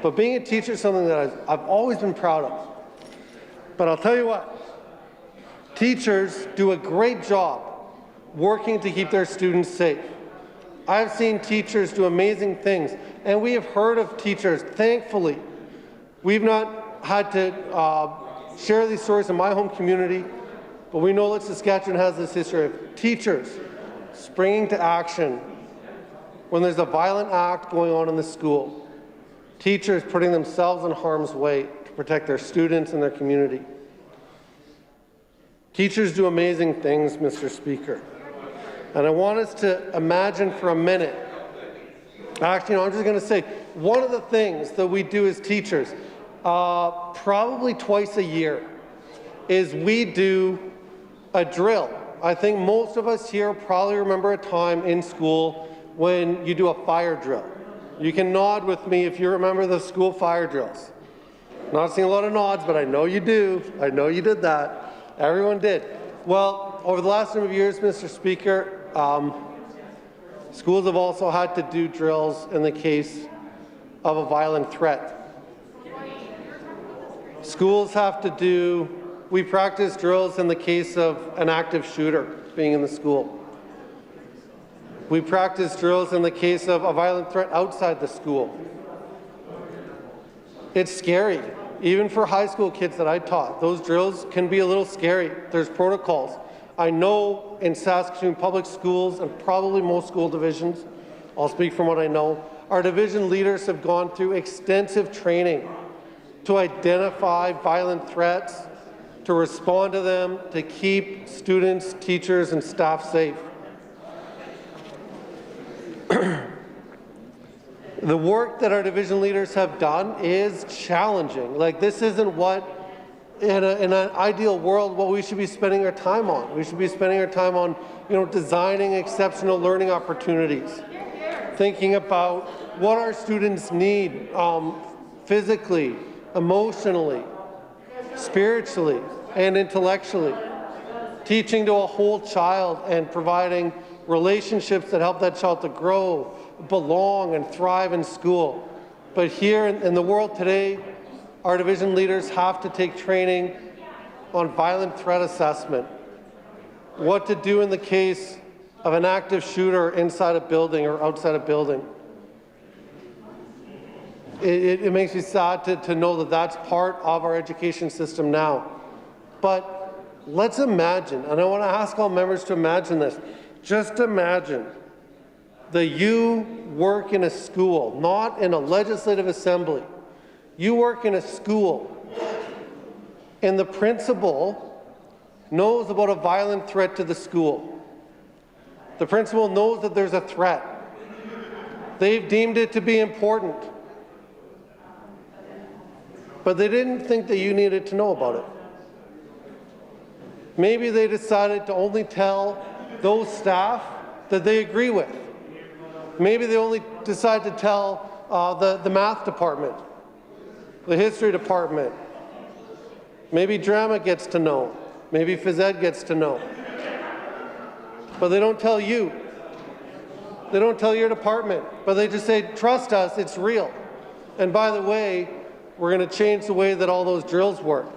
But being a teacher is something that I've always been proud of. But I'll tell you what, teachers do a great job working to keep their students safe. I've seen teachers do amazing things, and we have heard of teachers, thankfully. We've not had to share these stories in my home community, but we know that Saskatchewan has this history of teachers springing to action when there's a violent act going on in the school. Teachers putting themselves in harm's way to protect their students and their community. Teachers do amazing things, Mr. Speaker. And I want us to imagine for a minute, actually, no, I'm just going to say, one of the things that we do as teachers, probably twice a year, is we do a drill. I think most of us here probably remember a time in school when you do a fire drill. You can nod with me if you remember the school fire drills. Not seeing a lot of nods, but I know you do. I know you did that. Everyone did. Well, over the last number of years, Mr. Speaker, schools have also had to do drills in the case of a violent threat. Schools have to do, we practice drills in the case of an active shooter being in the school. We practice drills in the case of a violent threat outside the school. It's scary. Even for high school kids that I taught, those drills can be a little scary. There's protocols. I know in Saskatoon public schools and probably most school divisions, I'll speak from what I know, our division leaders have gone through extensive training to identify violent threats, to respond to them, to keep students, teachers, and staff safe. The work that our division leaders have done is challenging. Like, this isn't what, in an ideal world, what we should be spending our time on. We should be spending our time on, designing exceptional learning opportunities, thinking about what our students need physically, emotionally, spiritually, and intellectually, teaching to a whole child and providing relationships that help that child to grow, belong, and thrive in school. But here in the world today, our division leaders have to take training on violent threat assessment, what to do in the case of an active shooter inside a building or outside a building. It makes me sad to know that that's part of our education system now. But let's imagine, and I want to ask all members to imagine this, just imagine that you work in a school, not in a legislative assembly. You work in a school, and the principal knows about a violent threat to the school. The principal knows that there's a threat. They've deemed it to be important. But they didn't think that you needed to know about it. Maybe they decided to only tell those staff that they agree with. Maybe they only decide to tell the math department, the history department. Maybe drama gets to know. Maybe phys ed gets to know. But they don't tell you. They don't tell your department. But they just say, trust us, it's real. And by the way, we're going to change the way that all those drills work.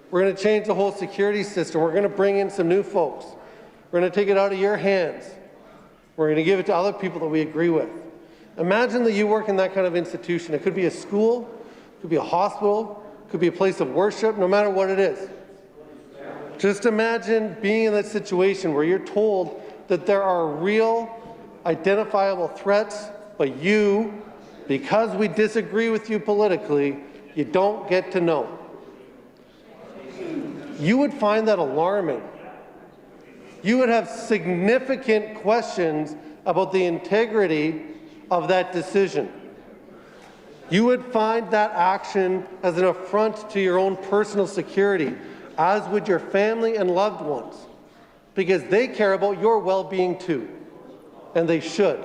We're going to change the whole security system. We're going to bring in some new folks. We're going to take it out of your hands. We're going to give it to other people that we agree with. Imagine that you work in that kind of institution. It could be a school, it could be a hospital, it could be a place of worship, no matter what it is. Just imagine being in that situation where you're told that there are real, identifiable threats, but you, because we disagree with you politically, you don't get to know. You would find that alarming. You would have significant questions about the integrity of that decision. You would find that action as an affront to your own personal security, as would your family and loved ones, because they care about your well-being too, and they should.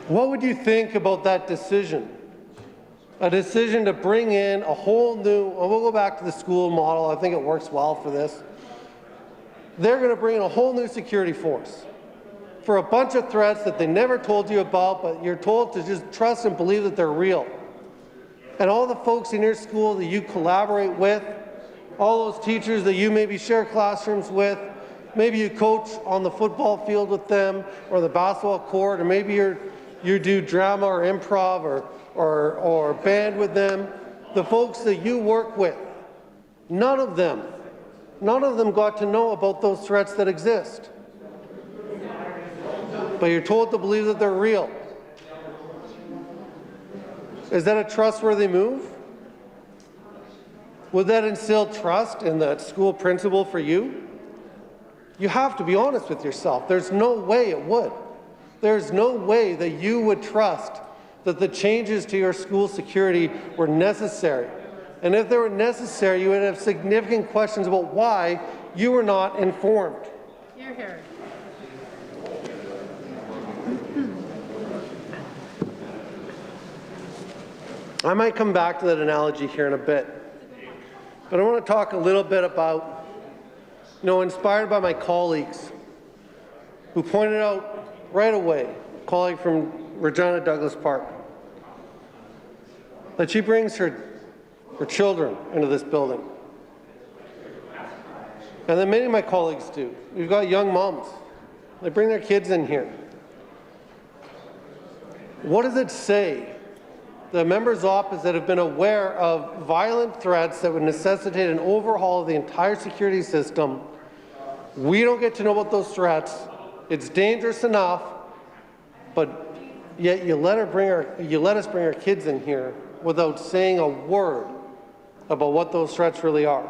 What would you think about that decision? A decision to bring in a whole new, and we'll go back to the school model, I think it works well for this. They're going to bring in a whole new security force for a bunch of threats that they never told you about, but you're told to just trust and believe that they're real. And all the folks in your school that you collaborate with, all those teachers that you maybe share classrooms with, maybe you coach on the football field with them or the basketball court, or maybe you do drama or improv or band with them, the folks that you work with, none of them got to know about those threats that exist. But you're told to believe that they're real. Is that a trustworthy move? Would that instill trust in that school principal for you? You have to be honest with yourself. There's no way it would. There's no way that you would trust that the changes to your school security were necessary. And if they were necessary, you would have significant questions about why you were not informed. You're here. I might come back to that analogy here in a bit, but I want to talk a little bit about, inspired by my colleagues who pointed out right away, a colleague from Regina Douglas Park, that she brings her children into this building. And then many of my colleagues do. We've got young moms. They bring their kids in here. What does it say? The members opposite have been aware of violent threats that would necessitate an overhaul of the entire security system. We don't get to know about those threats. It's dangerous enough, but yet you let us bring our kids in here without saying a word about what those threats really are.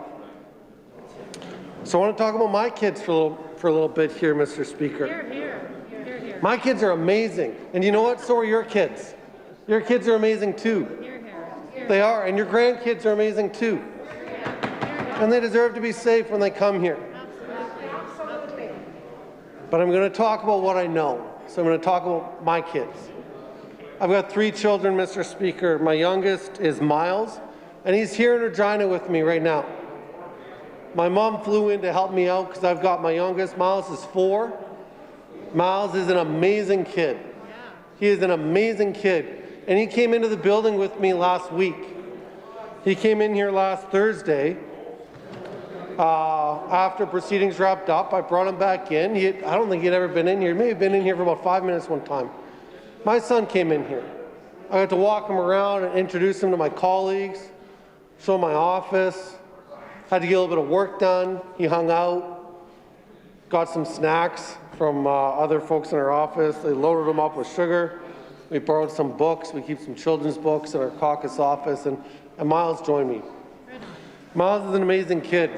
So I want to talk about my kids for a little bit here, Mr. Speaker. Here. My kids are amazing. And you know what? So are your kids. Your kids are amazing too. They are. And your grandkids are amazing too. And they deserve to be safe when they come here. But I'm going to talk about what I know. So I'm going to talk about my kids. I've got 3 children, Mr. Speaker. My youngest is Miles, and he's here in Regina with me right now. My mom flew in to help me out because I've got my youngest. Miles is 4. Miles is an amazing kid. He is an amazing kid. And he came into the building with me last week. He came in here last Thursday. After proceedings wrapped up, I brought him back in. I don't think he'd ever been in here. He may have been in here for about 5 minutes one time. My son came in here. I got to walk him around and introduce him to my colleagues, show him my office. Had to get a little bit of work done. He hung out, got some snacks from other folks in our office. They loaded them up with sugar. We borrowed some books. We keep some children's books in our caucus office, and Miles joined me. Miles is an amazing kid,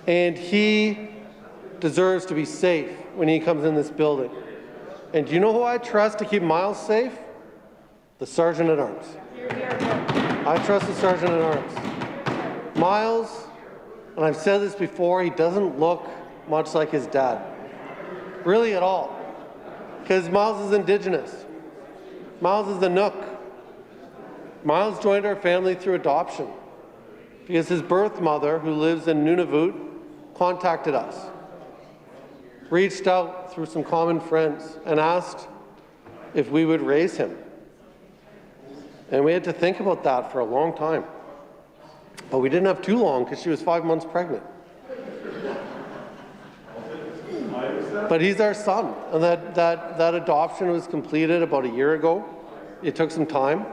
and he deserves to be safe when he comes in this building. And do you know who I trust to keep Miles safe? The Sergeant at Arms. I trust the Sergeant at Arms. Miles, and I've said this before, he doesn't look much like his dad. Really at all. Because Miles is Indigenous. Miles is the Nook. Miles joined our family through adoption because his birth mother, who lives in Nunavut, contacted us, reached out through some common friends, and asked if we would raise him. And we had to think about that for a long time. But we didn't have too long because she was 5 months pregnant. But he's our son, and that adoption was completed about a year ago. It took some time.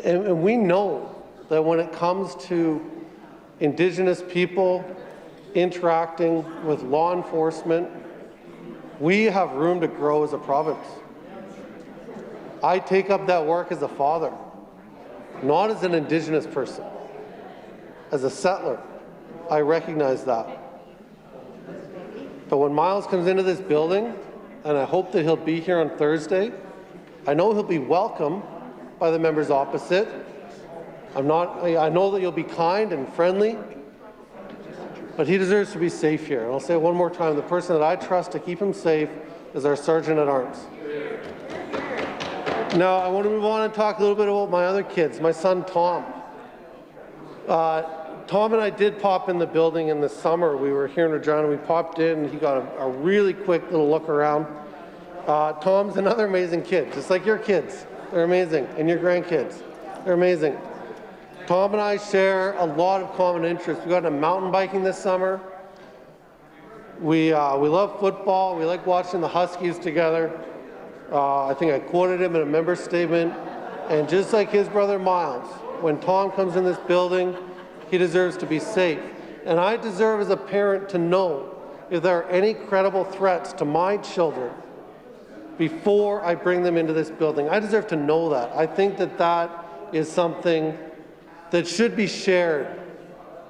And we know that when it comes to Indigenous people interacting with law enforcement, we have room to grow as a province. I take up that work as a father, not as an Indigenous person. As a settler, I recognize that. But when Miles comes into this building, and I hope that he'll be here on Thursday, I know he'll be welcome by the members opposite. I know that you'll be kind and friendly, but he deserves to be safe here. And I'll say it one more time, the person that I trust to keep him safe is our Sergeant at Arms. Now, I want to move on and talk a little bit about my other kids. My son, Tom. Tom and I did pop in the building in the summer. We were here in Regina. We popped in, and he got a really quick little look around. Tom's another amazing kid, just like your kids. They're amazing, and your grandkids. They're amazing. Tom and I share a lot of common interests. We got into mountain biking this summer. We love football. We like watching the Huskies together. I think I quoted him in a member statement. And just like his brother Miles, when Tom comes in this building, he deserves to be safe. And I deserve as a parent to know if there are any credible threats to my children before I bring them into this building. I deserve to know that. I think that that is something that should be shared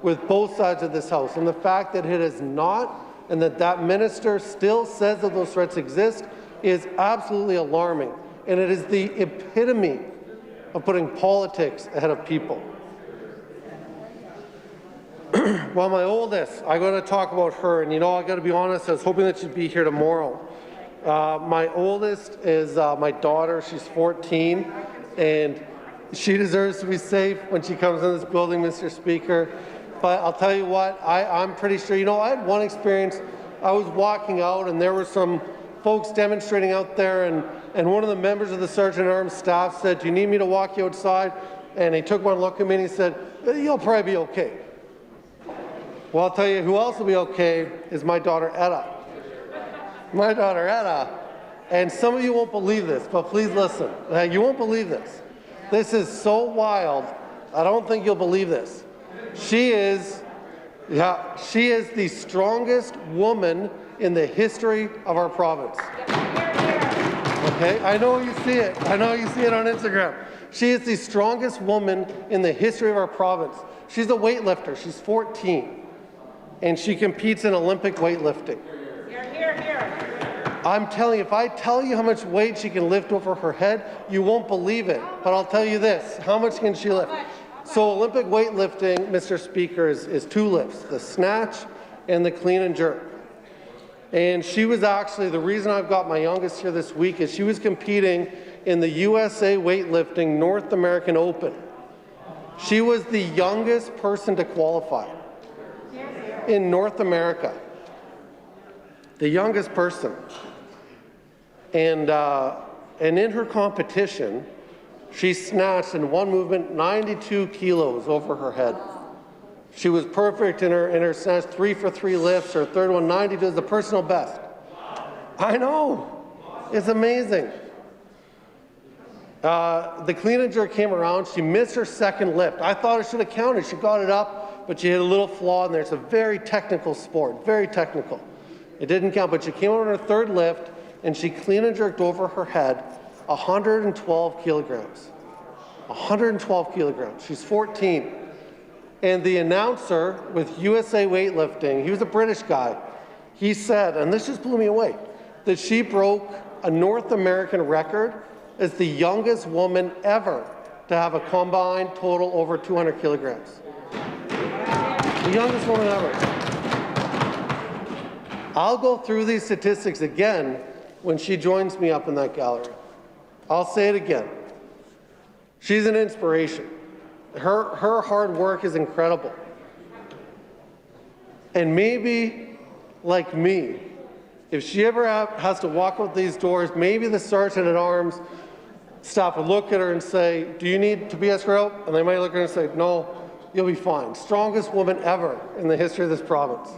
with both sides of this House. And the fact that it is not, and that minister still says that those threats exist, is absolutely alarming. And it is the epitome of putting politics ahead of people. Well, my oldest, I'm going to talk about her, and I got to be honest, I was hoping that she'd be here tomorrow. My oldest is my daughter. She's 14, and she deserves to be safe when she comes in this building, Mr. Speaker. But I'll tell you what, I'm pretty sure, you know, I had one experience. I was walking out and there were some folks demonstrating out there, and one of the members of the Sergeant at Arms staff said, "Do you need me to walk you outside?" And he took one look at me and he said, "You'll probably be okay." Well, I'll tell you who else will be okay is my daughter Etta. My daughter Etta. And some of you won't believe this, but please listen. You won't believe this. This is so wild. I don't think you'll believe this. She is the strongest woman in the history of our province. Okay, I know you see it. I know you see it on Instagram. She is the strongest woman in the history of our province. She's a weightlifter. She's 14, and she competes in Olympic weightlifting. I'm telling you, if I tell you how much weight she can lift over her head, you won't believe it. But I'll tell you this, how much can she lift? So Olympic weightlifting, Mr. Speaker, is two lifts, the snatch and the clean and jerk. And she was actually, the reason I've got my youngest here this week is she was competing in the USA Weightlifting North American Open. She was the youngest person to qualify in North America. The youngest person. And in her competition, she snatched in one movement 92 kilos over her head. She was perfect in her snatch, 3 for 3 lifts. Her third one, 92, is the personal best. I know, it's amazing. The clean and jerk came around. She missed her second lift. I thought it should have counted. She got it up, but she had a little flaw in there. It's a very technical sport, very technical. It didn't count, but she came out on her third lift, and she clean and jerked over her head 112 kilograms. 112 kilograms. She's 14. And the announcer with USA Weightlifting, he was a British guy, he said, and this just blew me away, that she broke a North American record as the youngest woman ever to have a combined total over 200 kilograms. The youngest woman ever. I'll go through these statistics again when she joins me up in that gallery. I'll say it again. She's an inspiration. Her hard work is incredible. And maybe, like me, if she ever has to walk out these doors, maybe the Sergeant at Arms staff would look at her and say, "Do you need to be escorted out?" And they might look at her and say, "No, you'll be fine." Strongest woman ever in the history of this province.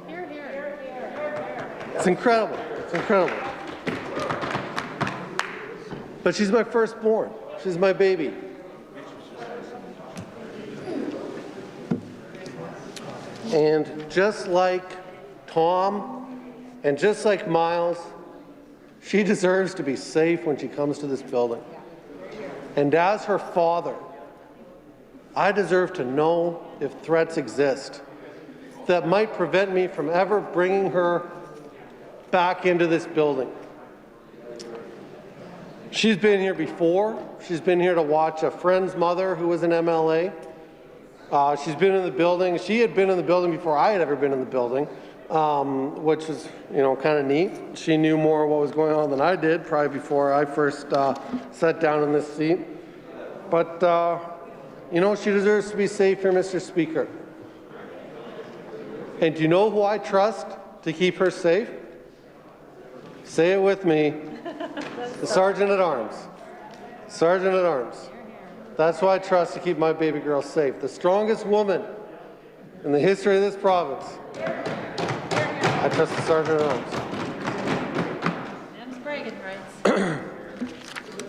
It's incredible. It's incredible. But she's my firstborn. She's my baby. And just like Tom and just like Miles, she deserves to be safe when she comes to this building. And as her father, I deserve to know if threats exist that might prevent me from ever bringing her back into this building. She's been here before. She's been here to watch a friend's mother who was an MLA. She's been in the building. She had been in the building before I had ever been in the building, which is, kind of neat. She knew more what was going on than I did, probably before I first sat down in this seat. But, she deserves to be safe here, Mr. Speaker. And do you know who I trust to keep her safe? Say it with me. The Sergeant at Arms. Sergeant at Arms. That's who I trust to keep my baby girl safe. The strongest woman in the history of this province. I trust the Sergeant at Arms. Them's bragging rights.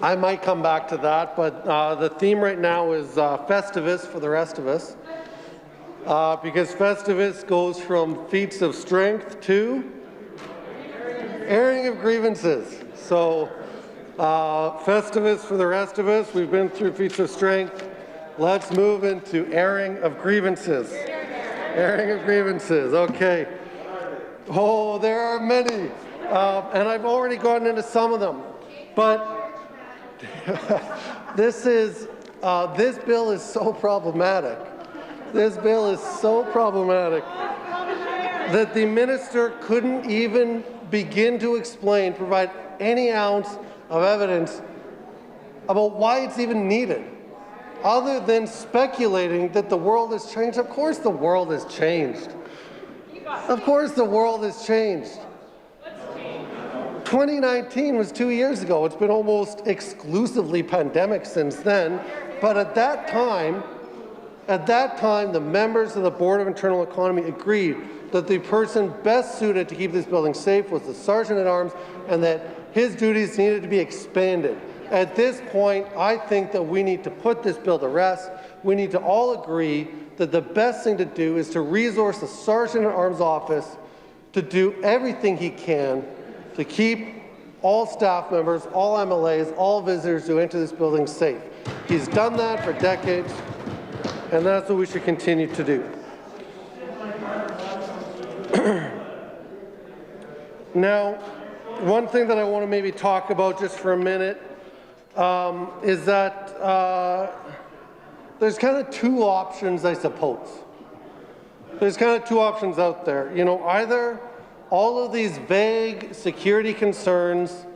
I might come back to that, but the theme right now is Festivus for the rest of us. Because Festivus goes from feats of strength to airing of grievances. So Festivus for the rest of us. We've been through feats of strength. Let's move into airing of grievances. Airing of grievances. Okay. Oh, there are many. And I've already gotten into some of them. But this bill is so problematic. This bill is so problematic that the minister couldn't even begin to explain, provide any ounce of evidence about why it's even needed, other than speculating that the world has changed. Of course the world has changed. Of course the world has changed. 2019 was 2 years ago. It's been almost exclusively pandemic since then. But at that time, the members of the Board of Internal Economy agreed that the person best suited to keep this building safe was the Sergeant at Arms, and that his duties needed to be expanded. At this point, I think that we need to put this bill to rest. We need to all agree that the best thing to do is to resource the Sergeant at Arms office to do everything he can to keep all staff members, all MLAs, all visitors who enter this building safe. He's done that for decades, and that's what we should continue to do. Now, one thing that I want to maybe talk about just for a minute is that there's kind of two options, I suppose. There's kind of two options out there. You know, either all of these vague security concerns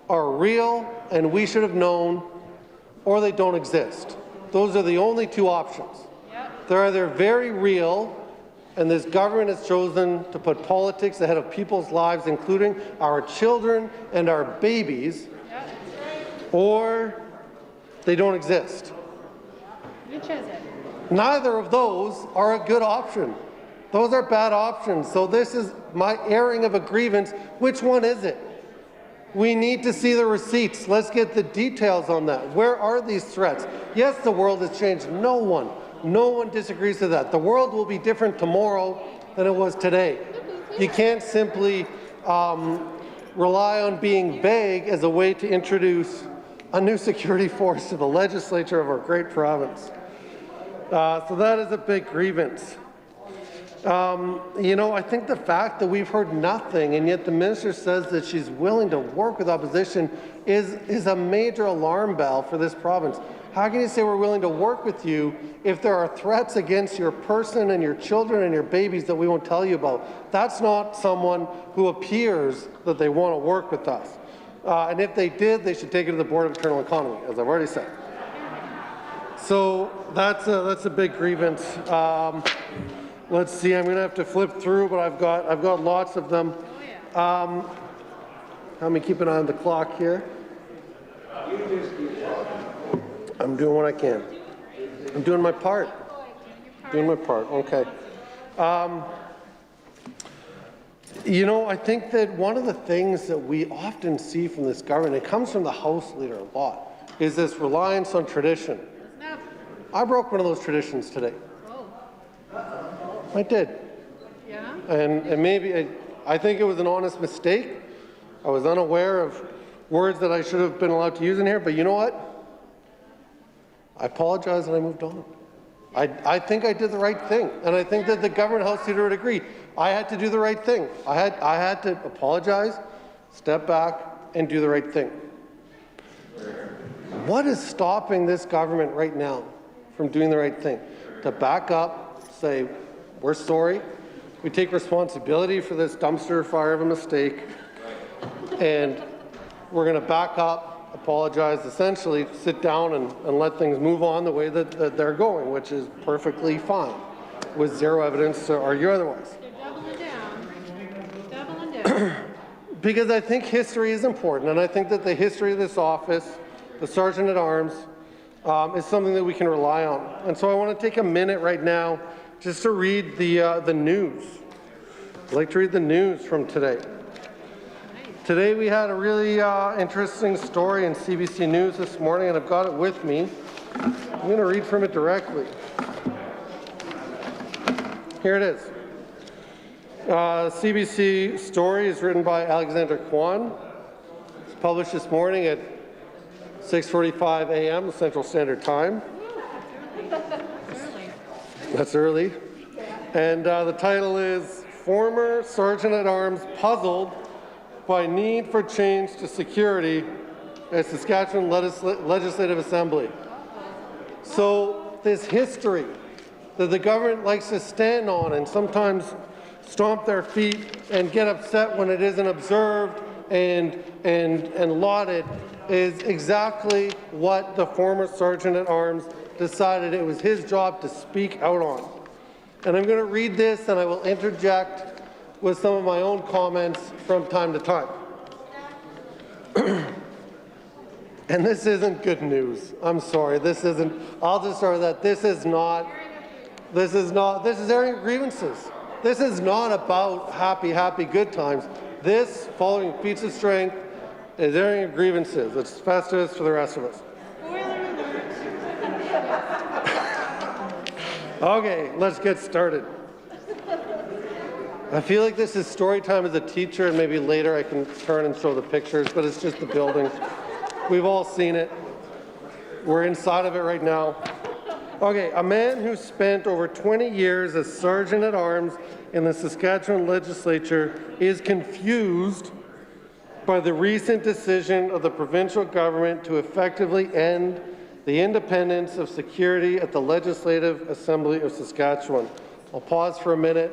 are real and we should have known, or they don't exist. Those are the only two options. Yep. They're either very real, and this government has chosen to put politics ahead of people's lives, including our children and our babies, yep, or they don't exist. Which is it? Neither of those are a good option. Those are bad options. So this is my airing of a grievance. Which one is it? We need to see the receipts. Let's get the details on that. Where are these threats? Yes, the world has changed. No one disagrees with that. The world will be different tomorrow than it was today. You can't simply rely on being vague as a way to introduce a new security force to the legislature of our great province. So that is a big grievance. You know, I think the fact that we've heard nothing and yet the minister says that she's willing to work with opposition is a major alarm bell for this province. How can you say we're willing to work with you if there are threats against your person and your children and your babies that we won't tell you about? That's not someone who appears that they want to work with us. And if they did, they should take it to the Board of Internal Economy, as I've already said. So that's a big grievance. Let's see, I'm going to have to flip through, but I've got lots of them. Let me keep an eye on the clock here. I'm doing what I can. I'm doing my part. Doing my part, okay. You know, I think that one of the things that we often see from this government, it comes from the House Leader a lot, is this reliance on tradition. I broke one of those traditions today. I did. Yeah? And maybe, I think it was an honest mistake. I was unaware of words that I should have been allowed to use in here, but you know what? I apologize and I moved on. I think I did the right thing, and I think that the government House Leader would agree. I had to do the right thing. I had to apologize, step back, and do the right thing. What is stopping this government right now from doing the right thing? To back up, say, we're sorry, we take responsibility for this dumpster fire of a mistake, and we're going to back up, apologize, essentially sit down and let things move on the way that they're going, which is perfectly fine, with zero evidence to argue otherwise. They're doubling down. Because I think history is important, and I think that the history of this office, the Sergeant at Arms, is something that we can rely on. And so I want to take a minute right now just to read the news. I'd like to read the news from today. Today we had a really interesting story in CBC News this morning, and I've got it with me. I'm going to read from it directly. Here it is. CBC story is written by Alexander Kwan. It's published this morning at 6:45 a.m. Central Standard Time. That's early. And the title is Former Sergeant at Arms Puzzled by Need for Change to Security at Saskatchewan Legislative Assembly. So this history that the government likes to stand on and sometimes stomp their feet and get upset when it isn't observed and lauded is exactly what the former Sergeant-at-Arms decided it was his job to speak out on. And I'm going to read this, and I will interject with some of my own comments from time to time. And this isn't good news. I'm sorry. This isn't. I'll just start with that. This is airing grievances. This is not about happy, good times. This, following feats of strength, is airing grievances. It's Festus for the rest of us. Okay, let's get started. I feel like this is story time as a teacher, and maybe later I can turn and show the pictures, but it's just the building. We've all seen it. We're inside of it right now. Okay, a man who spent over 20 years as Sergeant-at-Arms in the Saskatchewan legislature is confused by the recent decision of the provincial government to effectively end the independence of security at the Legislative Assembly of Saskatchewan. I'll pause for a minute.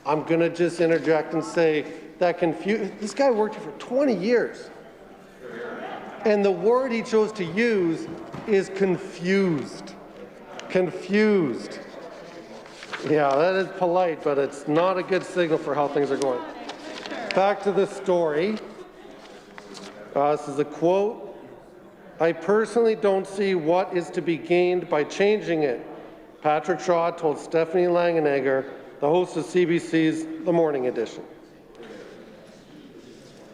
I'm going to just interject and say that this guy worked here for 20 years. And the word he chose to use is confused. Confused. Yeah, that is polite, but it's not a good signal for how things are going. Back to the story. This is a quote. "I personally don't see what is to be gained by changing it," Patrick Shaw told Stephanie Langenegger, the host of CBC's The Morning Edition.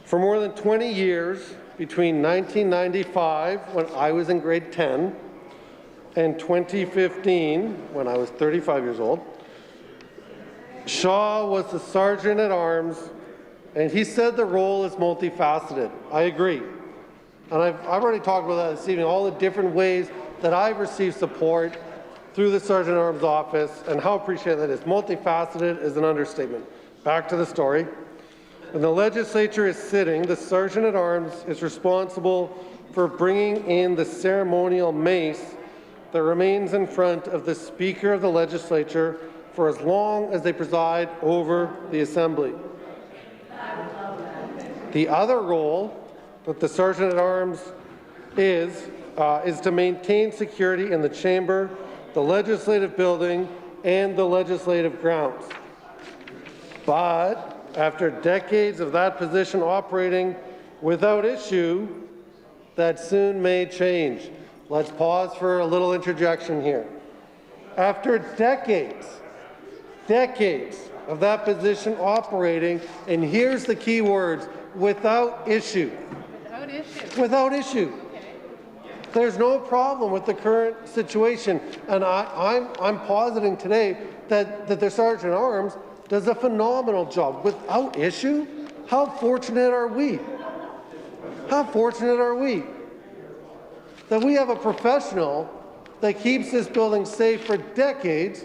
For more than 20 years, between 1995, when I was in grade 10, and 2015, when I was 35 years old, Shaw was the Sergeant-at-Arms, and he said the role is multifaceted. I agree. And I've already talked about that this evening, all the different ways that I've received support through the Sergeant-at-Arms office and how appreciated that is. Multifaceted is an understatement. Back to the story. When the legislature is sitting, the Sergeant-at-Arms is responsible for bringing in the ceremonial mace that remains in front of the Speaker of the legislature for as long as they preside over the Assembly. The other role that the Sergeant-at-Arms is to maintain security in the chamber, the legislative building, and the legislative grounds. But after decades of that position operating without issue, that soon may change. Let's pause for a little interjection here. After decades of that position operating, and here's the key words, without issue. Without issue. There's no problem with the current situation, and I'm positing today that the Sergeant-at-Arms does a phenomenal job without issue. How fortunate are we? How fortunate are we that we have a professional that keeps this building safe for decades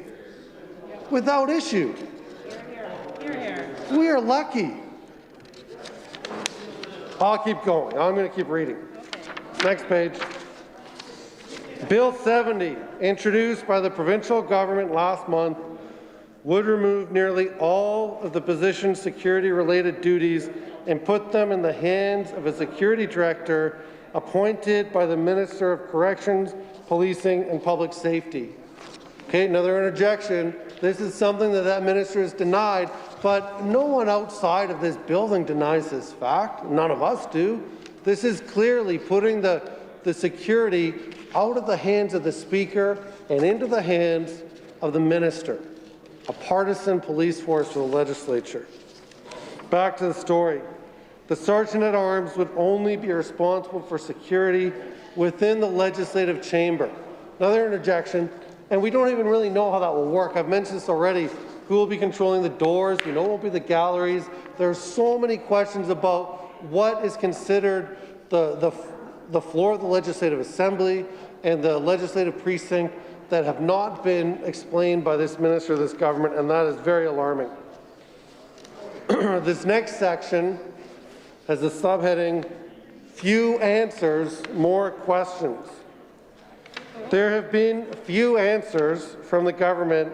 without issue? We are lucky. I'll keep going. I'm going to keep reading. Next page. Bill 70, introduced by the provincial government last month, would remove nearly all of the position's security-related duties and put them in the hands of a security director appointed by the Minister of Corrections, Policing and Public Safety. Okay, another interjection. This is something that minister is denied, but no one outside of this building denies this fact. None of us do. This is clearly putting the security out of the hands of the Speaker and into the hands of the Minister, a partisan police force for the legislature. Back to the story. The Sergeant-at-Arms would only be responsible for security within the legislative chamber. Another interjection, and we don't even really know how that will work. I've mentioned this already. Who will be controlling the doors? We know it won't be the galleries. There are so many questions about what is considered the floor of the Legislative Assembly and the legislative precinct that have not been explained by this minister, this government, and that is very alarming. This next section has the subheading, "Few answers, more questions." There have been few answers from the government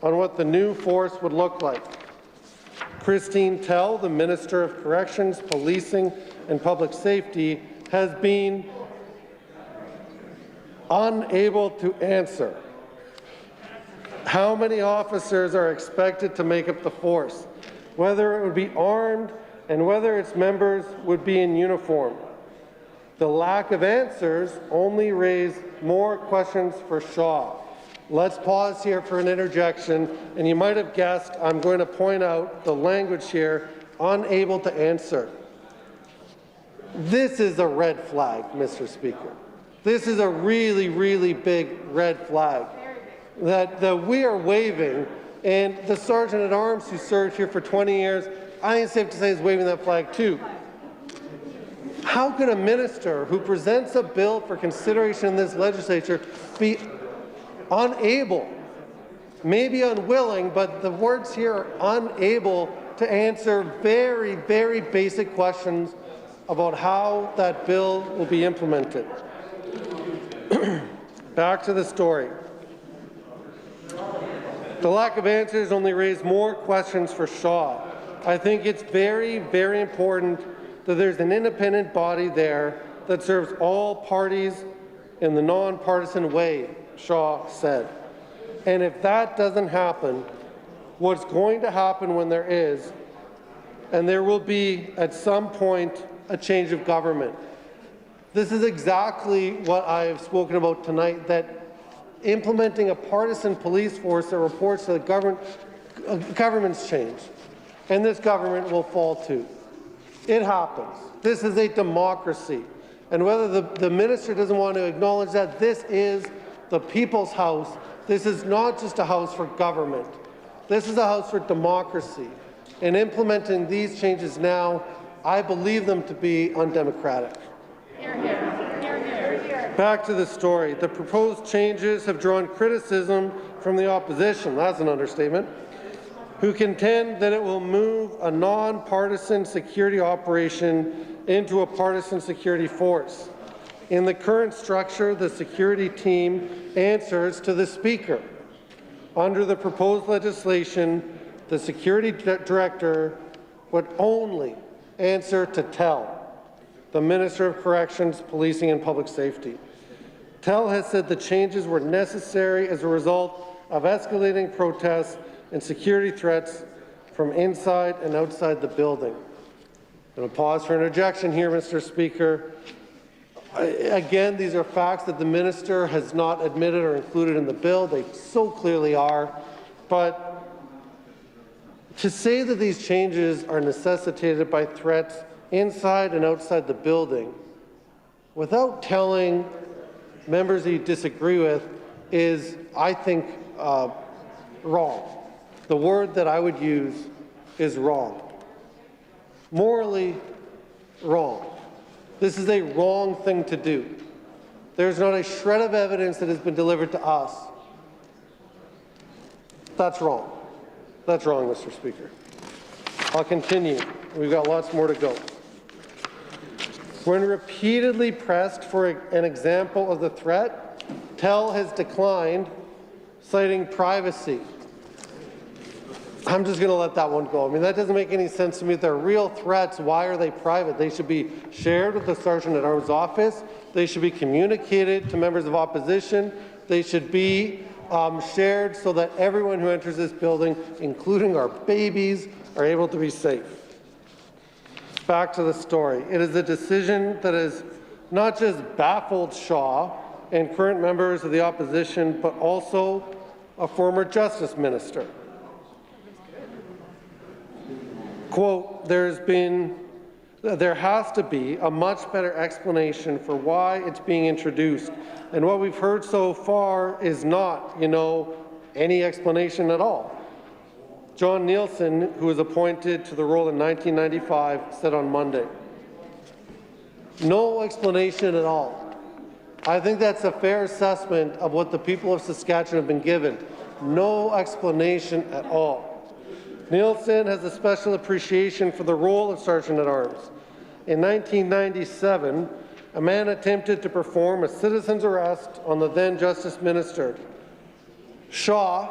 on what the new force would look like. Christine Tell, the Minister of Corrections, Policing and Public Safety, has been unable to answer. How many officers are expected to make up the force? Whether it would be armed and whether its members would be in uniform. The lack of answers only raised more questions for Shaw. Let's pause here for an interjection, and you might have guessed I'm going to point out the language here, unable to answer. This is a red flag, Mr. Speaker. This is a really, really big red flag that we are waving, and the Sergeant-at-Arms who served here for 20 years, I think it's safe to say is waving that flag too. How can a minister who presents a bill for consideration in this legislature be unable, maybe unwilling, but the words here are unable to answer very, very basic questions about how that bill will be implemented? Back to the story. The lack of answers only raised more questions for Shaw. I think it's very, very important that there's an independent body there that serves all parties in the nonpartisan way, Shaw said. And if that doesn't happen, what's going to happen when there is, and there will be at some point, a change of government. This is exactly what I have spoken about tonight, that implementing a partisan police force that reports to the government's change, and this government will fall too. It happens. This is a democracy. And whether the minister doesn't want to acknowledge that, this is the people's house. This is not just a house for government. This is a house for democracy. And implementing these changes now, I believe them to be undemocratic. Hear, hear. Hear, hear. Hear. Back to the story. The proposed changes have drawn criticism from the opposition, that's an understatement, who contend that it will move a non-partisan security operation into a partisan security force. In the current structure, the security team answers to the Speaker. Under the proposed legislation, the security director would only answer to TEL, the Minister of Corrections, Policing and Public Safety. TEL has said the changes were necessary as a result of escalating protests and security threats from inside and outside the building. I'm going to pause for interjection here, Mr. Speaker. Again, these are facts that the minister has not admitted or included in the bill. They so clearly are. But to say that these changes are necessitated by threats inside and outside the building without telling members that you disagree with is, I think, wrong. The word that I would use is wrong. Morally wrong. This is a wrong thing to do. There's not a shred of evidence that has been delivered to us. That's wrong. That's wrong, Mr. Speaker. I'll continue. We've got lots more to go. When repeatedly pressed for an example of the threat, TEL has declined, citing privacy. I'm just going to let that one go. I mean, that doesn't make any sense to me. If they're real threats, why are they private? They should be shared with the Sergeant-at-Arms office. They should be communicated to members of opposition. They should be shared so that everyone who enters this building, including our babies, are able to be safe. Back to the story. It is a decision that has not just baffled Shaw and current members of the opposition, but also a former justice minister. Quote, there has to be a much better explanation for why it's being introduced. And what we've heard so far is not, any explanation at all. John Nielsen, who was appointed to the role in 1995, said on Monday, no explanation at all. I think that's a fair assessment of what the people of Saskatchewan have been given. No explanation at all. Nielsen has a special appreciation for the role of Sergeant-at-Arms. In 1997, a man attempted to perform a citizen's arrest on the then Justice Minister. Shaw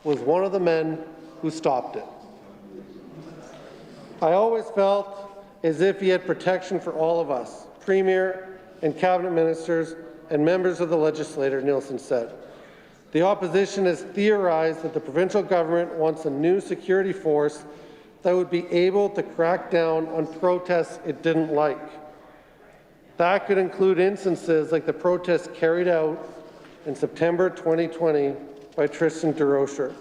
was one of the men who stopped it. I always felt as if he had protection for all of us, Premier and Cabinet Ministers and members of the legislature, Nielsen said. The opposition has theorized that the provincial government wants a new security force that would be able to crack down on protests it didn't like. That could include instances like the protests carried out in September 2020 by Tristan DeRocher.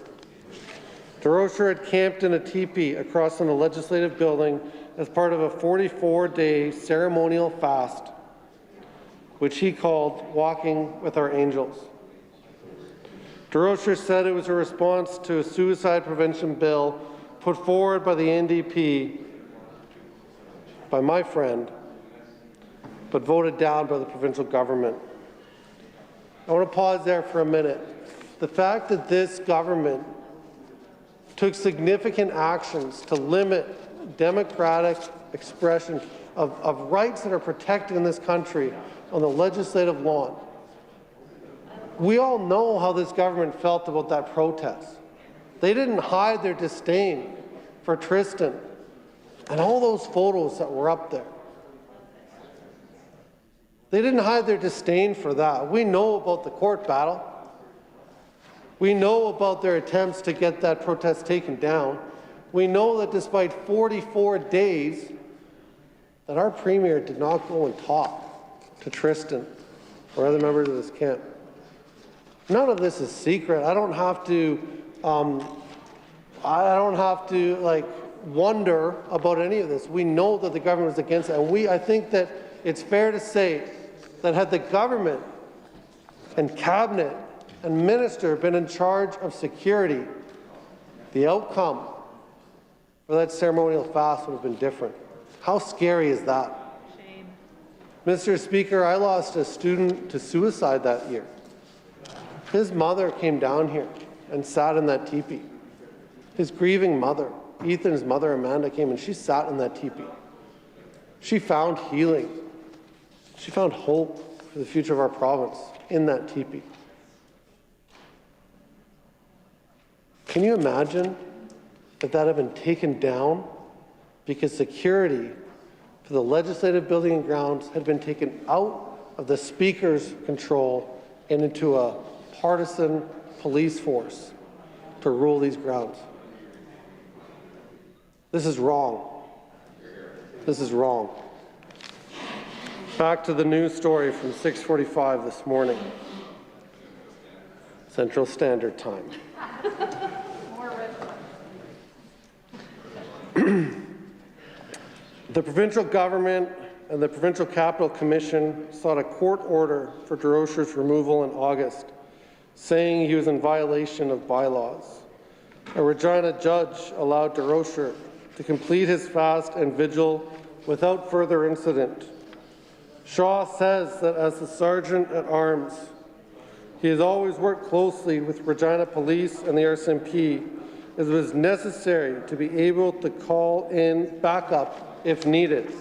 DeRocher had camped in a teepee across from the Legislative Building as part of a 44-day ceremonial fast, which he called Walking with Our Angels. DeRocher said it was a response to a suicide prevention bill put forward by the NDP, by my friend, but voted down by the provincial government. I want to pause there for a minute. The fact that this government took significant actions to limit democratic expression of rights that are protected in this country on the legislative lawn. We all know how this government felt about that protest. They didn't hide their disdain for Tristan and all those photos that were up there. They didn't hide their disdain for that. We know about the court battle. We know about their attempts to get that protest taken down. We know that despite 44 days, that our Premier did not go and talk to Tristan or other members of this camp. None of this is secret. I don't have to wonder about any of this. We know that the government is against it, and I think that it's fair to say that had the government and cabinet and minister been in charge of security, the outcome for that ceremonial fast would have been different. How scary is that? Shame. Mr. Speaker, I lost a student to suicide that year. His mother came down here and sat in that teepee. His grieving mother, Ethan's mother, Amanda, came and she sat in that teepee. She found healing. She found hope for the future of our province in that teepee. Can you imagine if that had been taken down because security for the legislative building and grounds had been taken out of the Speaker's control and into a partisan police force to rule these grounds? This is wrong. This is wrong. Back to the news story from 6:45 this morning, Central Standard Time. The provincial government and the Provincial Capital Commission sought a court order for DeRocher's removal in August, saying he was in violation of bylaws. A Regina judge allowed DeRocher to complete his fast and vigil without further incident. Shaw says that as the Sergeant at Arms, he has always worked closely with Regina Police and the RCMP as it was necessary to be able to call in backup if needed.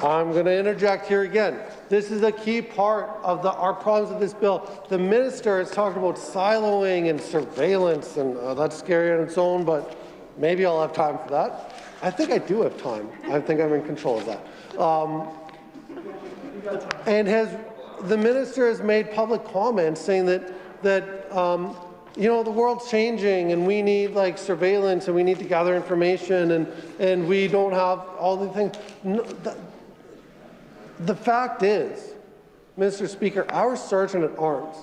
I'm going to interject here again. This is a key part of our problems with this bill. The minister has talked about siloing and surveillance, and that's scary on its own, but maybe I'll have time for that. I think I do have time. I think I'm in control of that. The minister has made public comments saying that the world's changing and we need surveillance and we need to gather information and we don't have all the things. No, the fact is, Mr. Speaker, our Sergeant at Arms,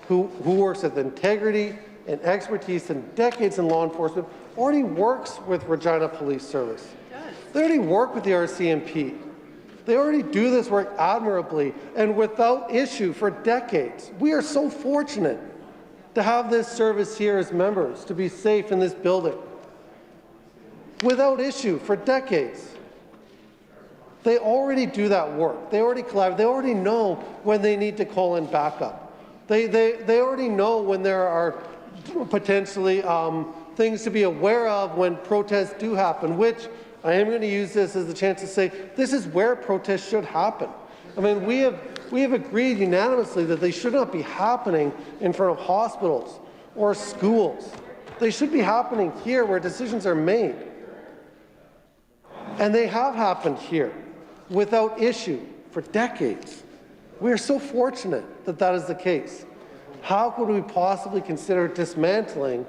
who works with integrity and expertise and decades in law enforcement, already works with Regina Police Service. They already work with the RCMP. They already do this work admirably and without issue for decades. We are so fortunate to have this service here as members, to be safe in this building. Without issue for decades. They already do that work. They already collaborate. They already know when they need to call in backup. They already know when there are potentially things to be aware of when protests do happen, which I am going to use this as a chance to say this is where protests should happen. I mean, we have agreed unanimously that they should not be happening in front of hospitals or schools. They should be happening here where decisions are made. And they have happened here. without issue for decades. We are so fortunate that that is the case. How could we possibly consider dismantling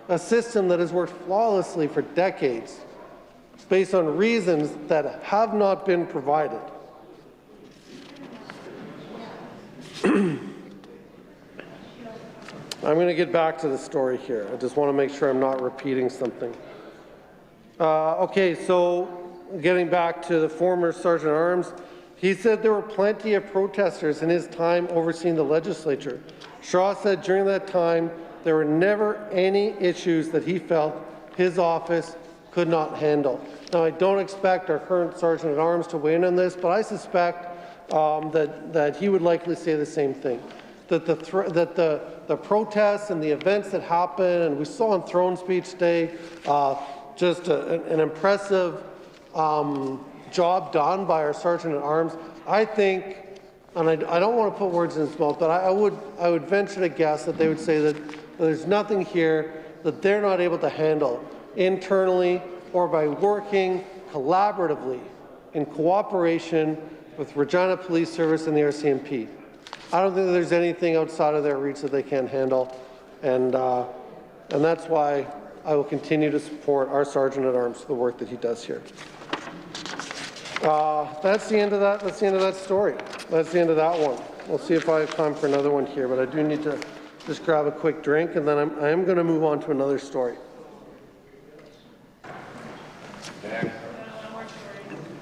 a system that has worked flawlessly for decades based on reasons that have not been provided? I'm going to get back to the story here. I just want to make sure I'm not repeating something. Okay, so getting back to the former Sergeant at Arms, he said there were plenty of protesters in his time overseeing the legislature. Shaw said during that time there were never any issues that he felt his office could not handle. Now, I don't expect our current Sergeant at Arms to weigh in on this, but I suspect that he would likely say the same thing. That the protests and the events that happen, and we saw on Throne Speech Day, just an impressive job done by our Sergeant at Arms. I think, and I don't want to put words in his mouth, but I would venture to guess that they would say that there's nothing here that they're not able to handle internally or by working collaboratively in cooperation with Regina Police Service and the RCMP. I don't think that there's anything outside of their reach that they can't handle, and that's why I will continue to support our Sergeant at Arms for the work that he does here. That's the end of that. That's the end of that story. That's the end of that one. We'll see if I have time for another one here, but I do need to just grab a quick drink, and then I am going to move on to another story.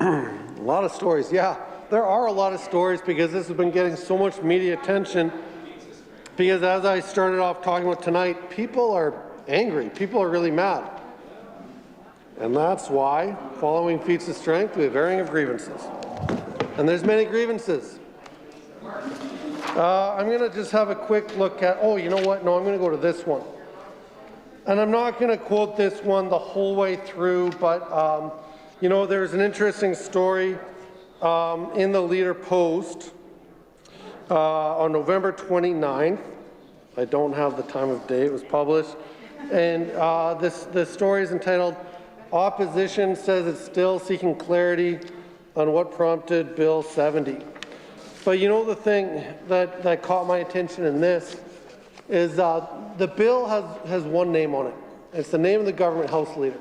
A lot of stories, yeah. There are a lot of stories because this has been getting so much media attention. Because as I started off talking about tonight, people are angry. People are really mad. And that's why, following feats of strength, we have airing of grievances. And there's many grievances. I'm going to just have a quick look at, oh, you know what? No, I'm going to go to this one. And I'm not going to quote this one the whole way through, but, you know, there's an interesting story in the Leader Post on November 29th. I don't have the time of day it was published. And this story is entitled, "Opposition Says It's Still Seeking Clarity on What Prompted Bill 70. But you know the thing that caught my attention in this is the bill has one name on it. It's the name of the government House Leader.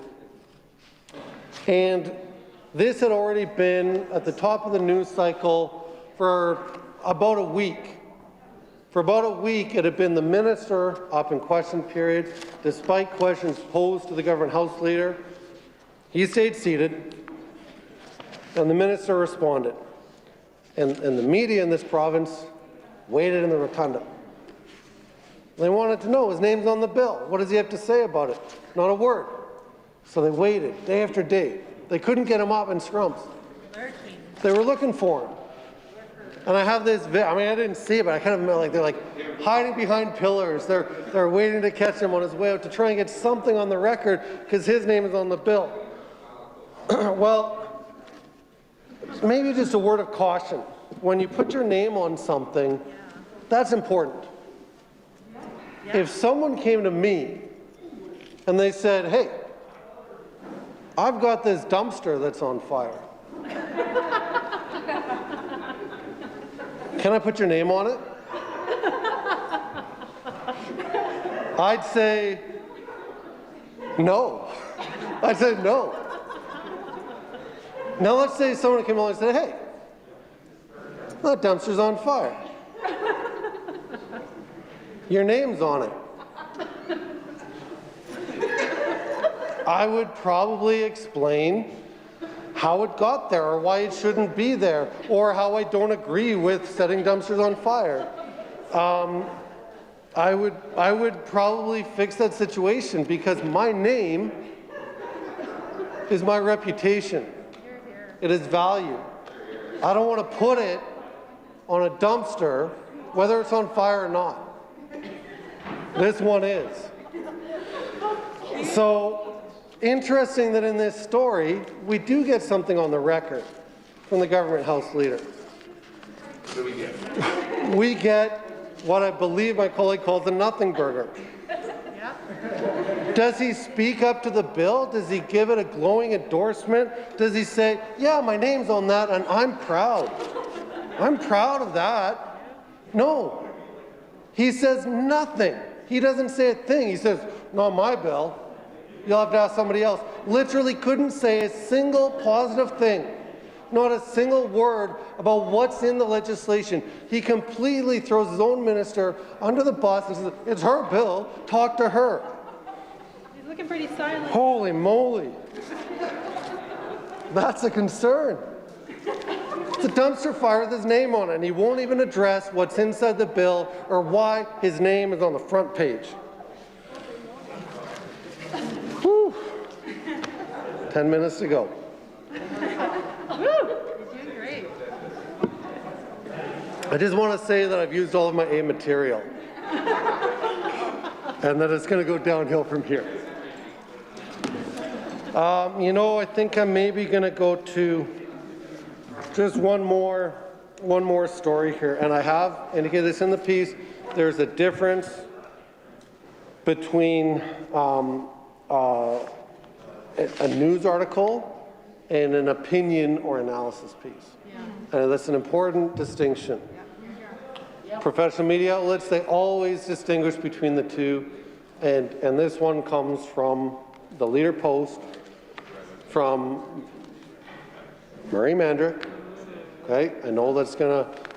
And this had already been at the top of the news cycle for about a week. For about a week, it had been the minister up in question period, despite questions posed to the government House Leader. He stayed seated, and the minister responded. And the media in this province waited in the rotunda. They wanted to know, his name's on the bill. What does he have to say about it? Not a word. So they waited day after day. They couldn't get him up in scrums. They were looking for him. And I have this, I mean, I didn't see it, but I kind of felt like they're like hiding behind pillars. They're waiting to catch him on his way out to try and get something on the record because his name is on the bill. Well, maybe just a word of caution. When you put your name on something, that's important. If someone came to me and they said, hey, I've got this dumpster that's on fire. Can I put your name on it? I'd say no. I'd say no. Now let's say someone came along and said, hey, that dumpster's on fire. Your name's on it. I would probably explain how it got there or why it shouldn't be there or how I don't agree with setting dumpsters on fire. I would probably fix that situation because my name is my reputation. It is value. I don't want to put it on a dumpster whether it's on fire or not. This one is. So, interesting that in this story, we do get something on the record from the government House Leader. What do we get? We get what I believe my colleague calls the nothing burger. Does he speak up to the bill? Does he give it a glowing endorsement? Does he say, yeah, my name's on that and I'm proud. I'm proud of that. No. He says nothing. He doesn't say a thing. He says, not my bill. You'll have to ask somebody else. Literally couldn't say a single positive thing. Not a single word about what's in the legislation. He completely throws his own minister under the bus and says, it's her bill, talk to her. He's looking pretty silent. Holy moly. That's a concern. It's a dumpster fire with his name on it, and he won't even address what's inside the bill or why his name is on the front page. Whew. 10 minutes to go. I just want to say that I've used all of my A material and that it's going to go downhill from here. You know, I think I'm maybe going to go to just one more story here, and I have indicated this in the piece. There's a difference between a news article and an opinion or analysis piece. And that's an important distinction. Professional media outlets, they always distinguish between the two, and this one comes from the Leader Post, from Murray Mandrick. Okay, I know that's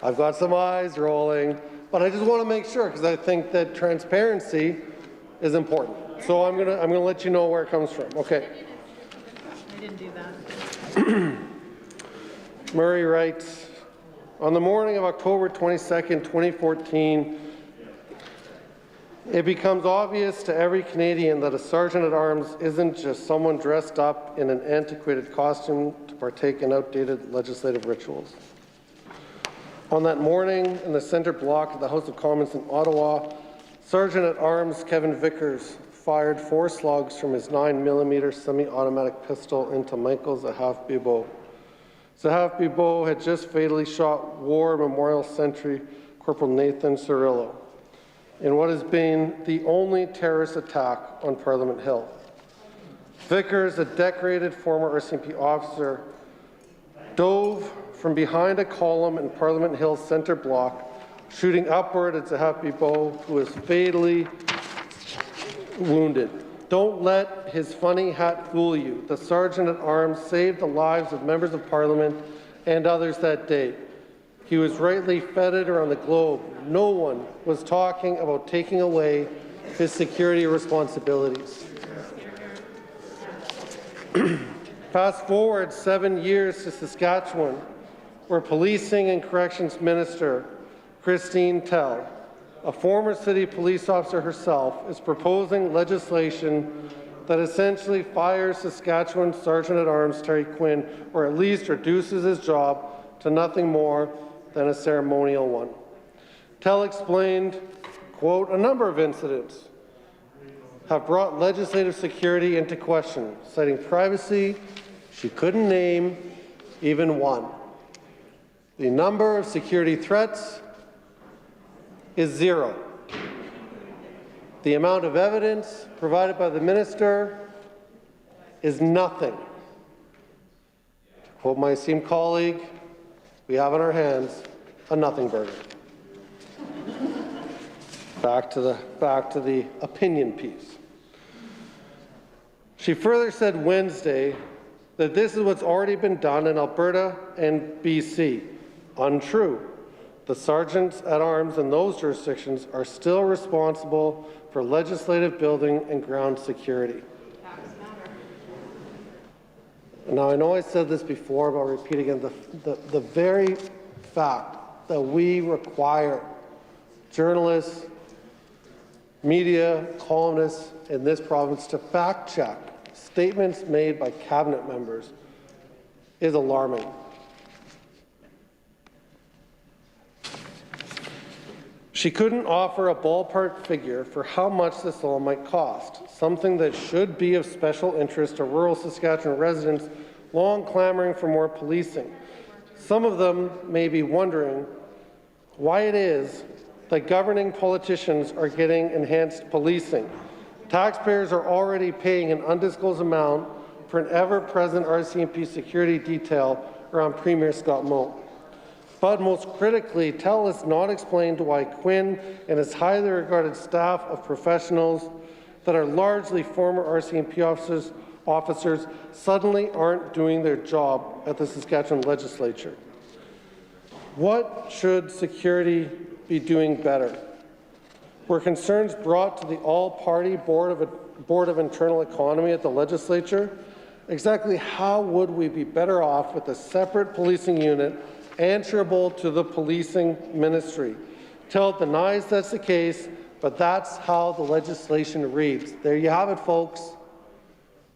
I've got some eyes rolling, but I just want to make sure because I think that transparency is important. So I'm gonna let you know where it comes from. Okay. I didn't do that. Murray writes, on the morning of October 22nd, 2014, it becomes obvious to every Canadian that a sergeant at arms isn't just someone dressed up in an antiquated costume to partake in outdated legislative rituals. On that morning, in the centre block of the House of Commons in Ottawa, Sergeant at Arms Kevin Vickers fired 4 slugs from his 9mm semi-automatic pistol into Michael Zahaf-Bibeau. Zahaf-Bibeau had just fatally shot War Memorial Sentry Corporal Nathan Cirillo in what has been the only terrorist attack on Parliament Hill. Vickers, a decorated former RCMP officer, dove from behind a column in Parliament Hill centre block, shooting upward at Zahaf-Bibeau, who was fatally wounded. Don't let his funny hat fool you. The Sergeant at Arms saved the lives of members of Parliament and others that day. He was rightly feted around the globe. No one was talking about taking away his security responsibilities. Fast forward 7 years to Saskatchewan, where Policing and Corrections Minister Christine Tell, a former city police officer herself, is proposing legislation that essentially fires Saskatchewan Sergeant at Arms Terry Quinn, or at least reduces his job to nothing more than a ceremonial one. Tell explained, quote, a number of incidents have brought legislative security into question, citing privacy. She couldn't name even one. The number of security threats is 0. The amount of evidence provided by the minister is nothing. To quote my esteemed colleague, we have on our hands a nothing burger. Back to the opinion piece. She further said Wednesday that this is what's already been done in Alberta and BC. Untrue. The sergeants at arms in those jurisdictions are still responsible for legislative building and ground security. Now, I know I said this before, but I'll repeat again. The very fact that we require journalists, media, columnists in this province to fact-check statements made by cabinet members is alarming. She couldn't offer a ballpark figure for how much this all might cost, something that should be of special interest to rural Saskatchewan residents long clamoring for more policing. Some of them may be wondering why it is that governing politicians are getting enhanced policing. Taxpayers are already paying an undisclosed amount for an ever-present RCMP security detail around Premier Scott Moe. But most critically, TEL has not explained why Quinn and his highly regarded staff of professionals that are largely former RCMP officers suddenly aren't doing their job at the Saskatchewan legislature. What should security be doing better? Were concerns brought to the all-party Board of Internal Economy at the legislature? Exactly how would we be better off with a separate policing unit answerable to the policing ministry? TEL denies that's the case, but that's how the legislation reads. There you have it, folks.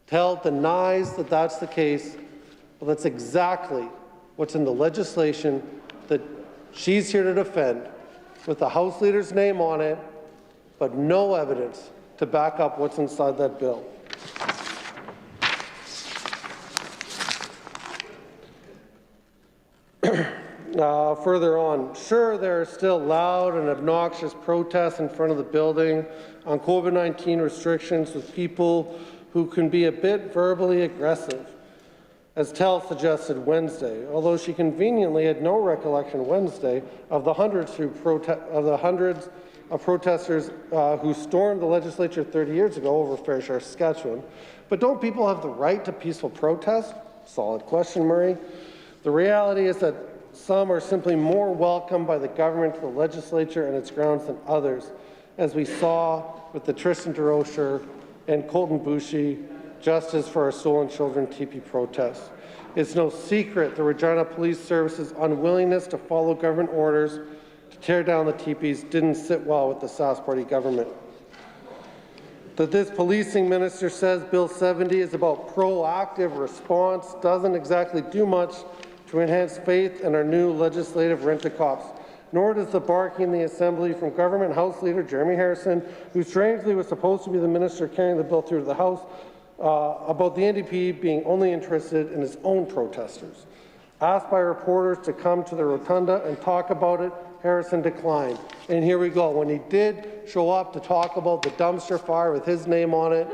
TEL denies that that's the case, but that's exactly what's in the legislation that she's here to defend, with the House Leader's name on it, but no evidence to back up what's inside that bill. Further on, sure, there are still loud and obnoxious protests in front of the building on COVID-19 restrictions with people who can be a bit verbally aggressive, as TEL suggested Wednesday, although she conveniently had no recollection Wednesday of the hundreds of protesters who stormed the legislature 30 years ago over Fair Share, Saskatchewan. But don't people have the right to peaceful protest? Solid question, Murray. The reality is that some are simply more welcome by the government to the legislature and its grounds than others, as we saw with the Tristan DeRocher and Colton Boushie Justice for Our Soul and Children TP protests. It's no secret the Regina Police Service's unwillingness to follow government orders to tear down the teepees didn't sit well with the Sask Party government. That this policing minister says Bill 70 is about proactive response doesn't exactly do much to enhance faith in our new legislative rent-a-cops, nor does the barking in the Assembly from Government House Leader Jeremy Harrison, who strangely was supposed to be the minister carrying the bill through to the House, about the NDP being only interested in its own protesters. Asked by reporters to come to the rotunda and talk about it, Harrison declined. And here we go. When he did show up to talk about the dumpster fire with his name on it,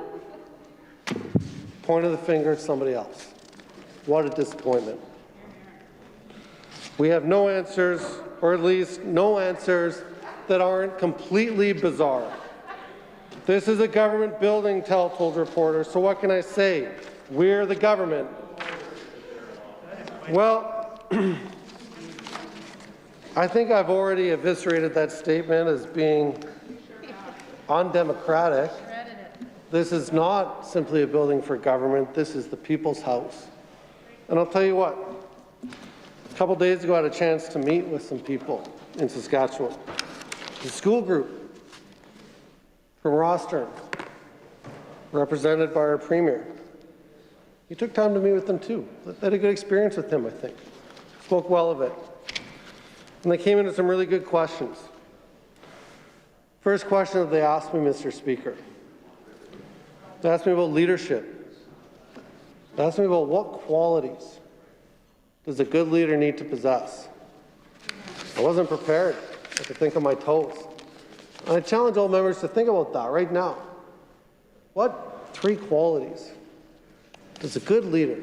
pointed the finger at somebody else. What a disappointment. We have no answers, or at least no answers that aren't completely bizarre. This is a government building, TEL told reporters, so what can I say? We're the government. Well, I think I've already eviscerated that statement as being undemocratic. This is not simply a building for government. This is the people's house. And I'll tell you what, a couple days ago I had a chance to meet with some people in Saskatchewan. The school group from Rostern, represented by our Premier. He took time to meet with them too. They had a good experience with him, I think. Spoke well of it. And they came in with some really good questions. First question that they asked me, Mr. Speaker. They asked me about leadership. They asked me about what qualities does a good leader need to possess. I wasn't prepared. I could think on my toes. And I challenge all members to think about that right now. What 3 qualities does a good leader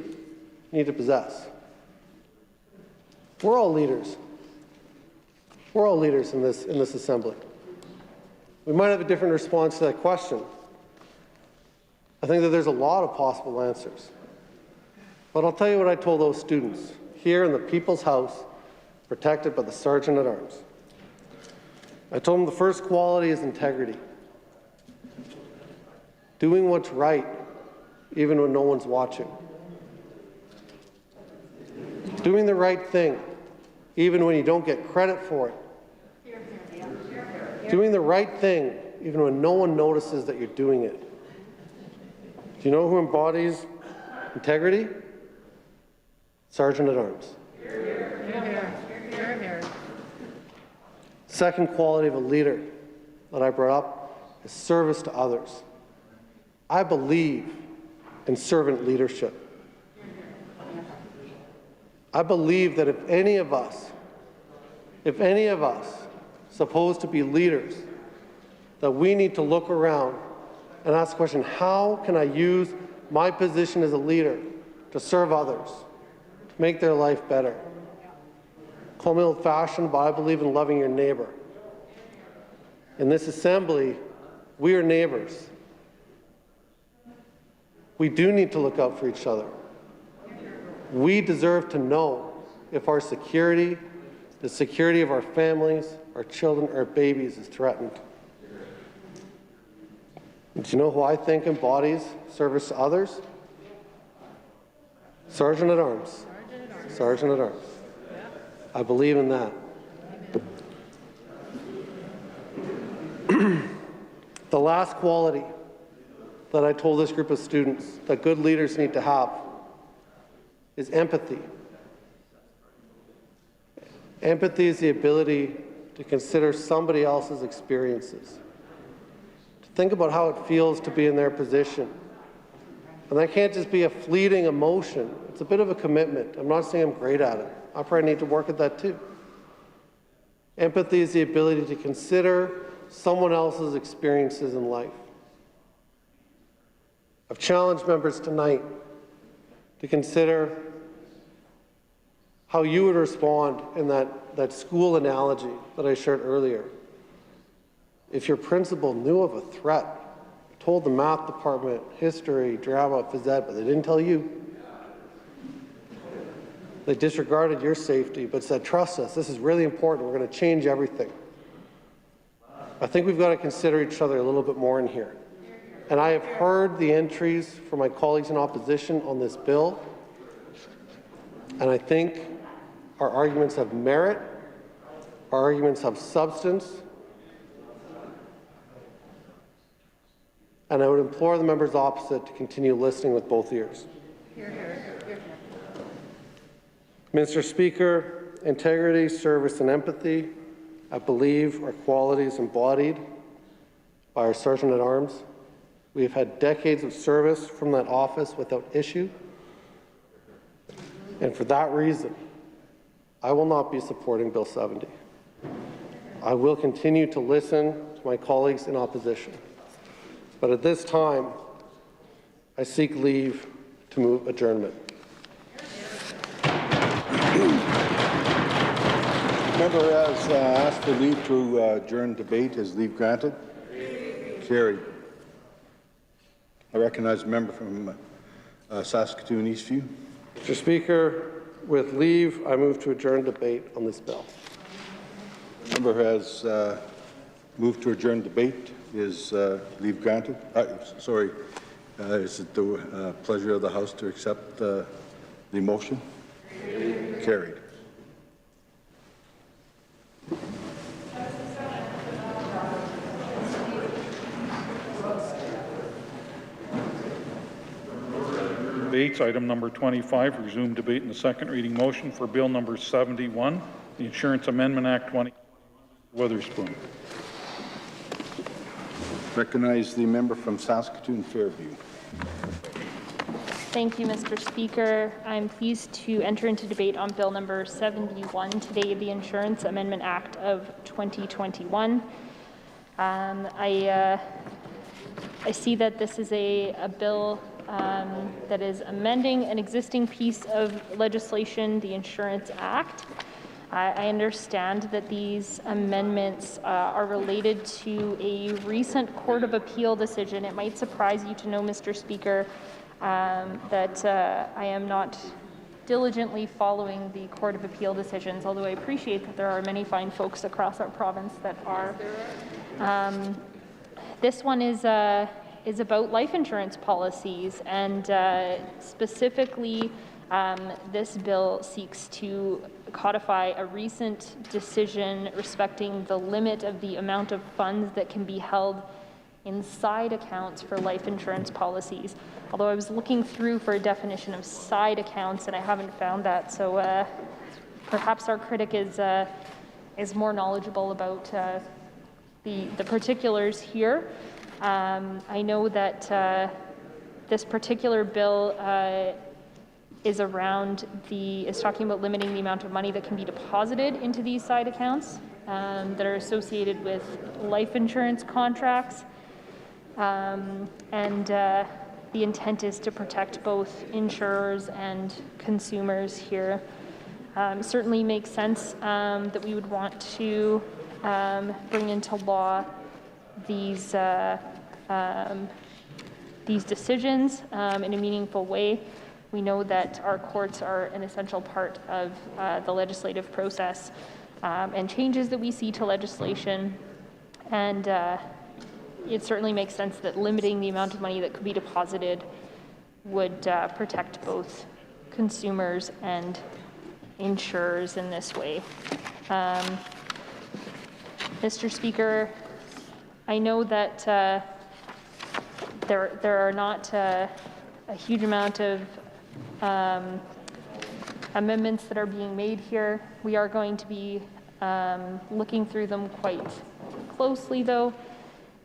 need to possess? We're all leaders. We're all leaders in this assembly. We might have a different response to that question. I think that there's a lot of possible answers. But I'll tell you what I told those students here in the People's House, protected by the Sergeant at Arms. I told them the first quality is integrity. Doing what's right, even when no one's watching. Doing the right thing, even when you don't get credit for it. Doing the right thing, even when no one notices that you're doing it. Do you know who embodies integrity? Sergeant at Arms. Second quality of a leader that I brought up is service to others. I believe in servant leadership. I believe that if any of us supposed to be leaders, that we need to look around and ask the question, how can I use my position as a leader to serve others, to make their life better? Call me old-fashioned, but I believe in loving your neighbor. In this assembly, we are neighbors. We do need to look out for each other. We deserve to know if our security, the security of our families, our children, our babies is threatened. Do you know who I think embodies service to others? Sergeant at Arms. Sergeant at Arms. I believe in that. The last quality that I told this group of students that good leaders need to have is empathy. Empathy is the ability to consider somebody else's experiences, to think about how it feels to be in their position. And that can't just be a fleeting emotion. It's a bit of a commitment. I'm not saying I'm great at it. I probably need to work at that too. Empathy is the ability to consider someone else's experiences in life. I've challenged members tonight to consider how you would respond in that school analogy that I shared earlier. If your principal knew of a threat, told the math department, history, drama, phys ed, but they didn't tell you. They disregarded your safety, but said, trust us, this is really important, we're going to change everything. I think we've got to consider each other a little bit more in here. And I have heard the entries from my colleagues in opposition on this bill, and I think our arguments have merit, our arguments have substance, and I would implore the members opposite to continue listening with both ears. Mr. Speaker, integrity, service, and empathy, I believe, are qualities embodied by our Sergeant at Arms. We have had decades of service from that office without issue. And for that reason, I will not be supporting Bill 70. I will continue to listen to my colleagues in opposition. But at this time, I seek leave to move adjournment. Member has asked for leave to adjourn debate. Is leave granted? Carried. I recognize a member from Saskatoon Eastview. Mr. Speaker, with leave, I move to adjourn debate on this bill. The member has moved to adjourn debate. Is leave granted? Is it the pleasure of the House to accept the motion? Carried. Debates, item number 25, resume debate in the second reading motion for bill number 71, the Insurance Amendment Act 20. Witherspoon. Recognize the member from Saskatoon Fairview. Thank you, Mr. Speaker. I'm pleased to enter into debate on bill number 71 today, the Insurance Amendment Act of 2021. I see that this is a bill that is amending an existing piece of legislation, the Insurance Act. I understand that these amendments are related to a recent Court of Appeal decision. It might surprise you to know, Mr. Speaker, that I am not diligently following the Court of Appeal decisions, although I appreciate that there are many fine folks across our province that are. This one is about life insurance policies, and specifically this bill seeks to codify a recent decision respecting the limit of the amount of funds that can be held in side accounts for life insurance policies. Although I was looking through for a definition of side accounts and I haven't found that, so perhaps our critic is more knowledgeable about the particulars here. I know that this particular bill is talking about limiting the amount of money that can be deposited into these side accounts that are associated with life insurance contracts. The intent is to protect both insurers and consumers here. Certainly makes sense that we would want to bring into law these decisions in a meaningful way. We know that our courts are an essential part of the legislative process and changes that we see to legislation. And it certainly makes sense that limiting the amount of money that could be deposited would protect both consumers and insurers in this way. Mr. Speaker, I know that there are not a huge amount of amendments that are being made here. We are going to be looking through them quite closely, though,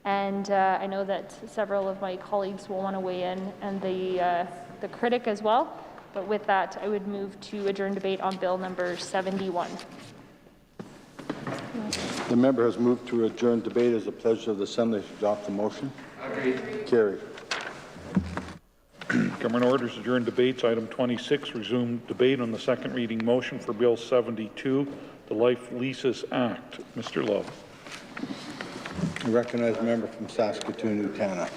and I know that several of my colleagues will want to weigh in, and the critic as well. But with that, I would move to adjourn debate on Bill number 71. The member has moved to adjourn debate. It is the pleasure of the Assembly to adopt the motion. Agreed. Carried. Government orders adjourn debates. Item 26, resume debate on the second reading motion for Bill 72, the Life Leases Act. Mr. Love. I recognize the member from Saskatoon-Utana.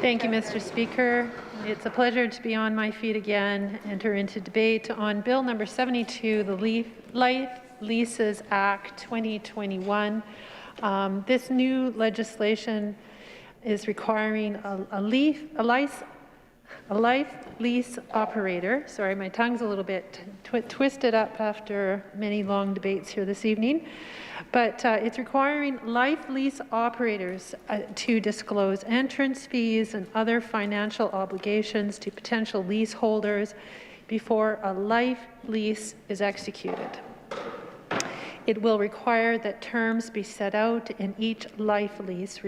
Thank you, Mr. Speaker. It's a pleasure to be on my feet again, enter into debate on Bill number 72, the Life Leases Act 2021. This new legislation is requiring a life lease operator. Sorry, my tongue's a little bit twisted up after many long debates here this evening. But it's requiring life lease operators to disclose entrance fees and other financial obligations to potential leaseholders before a life lease is executed. It will require that terms be set out in each life lease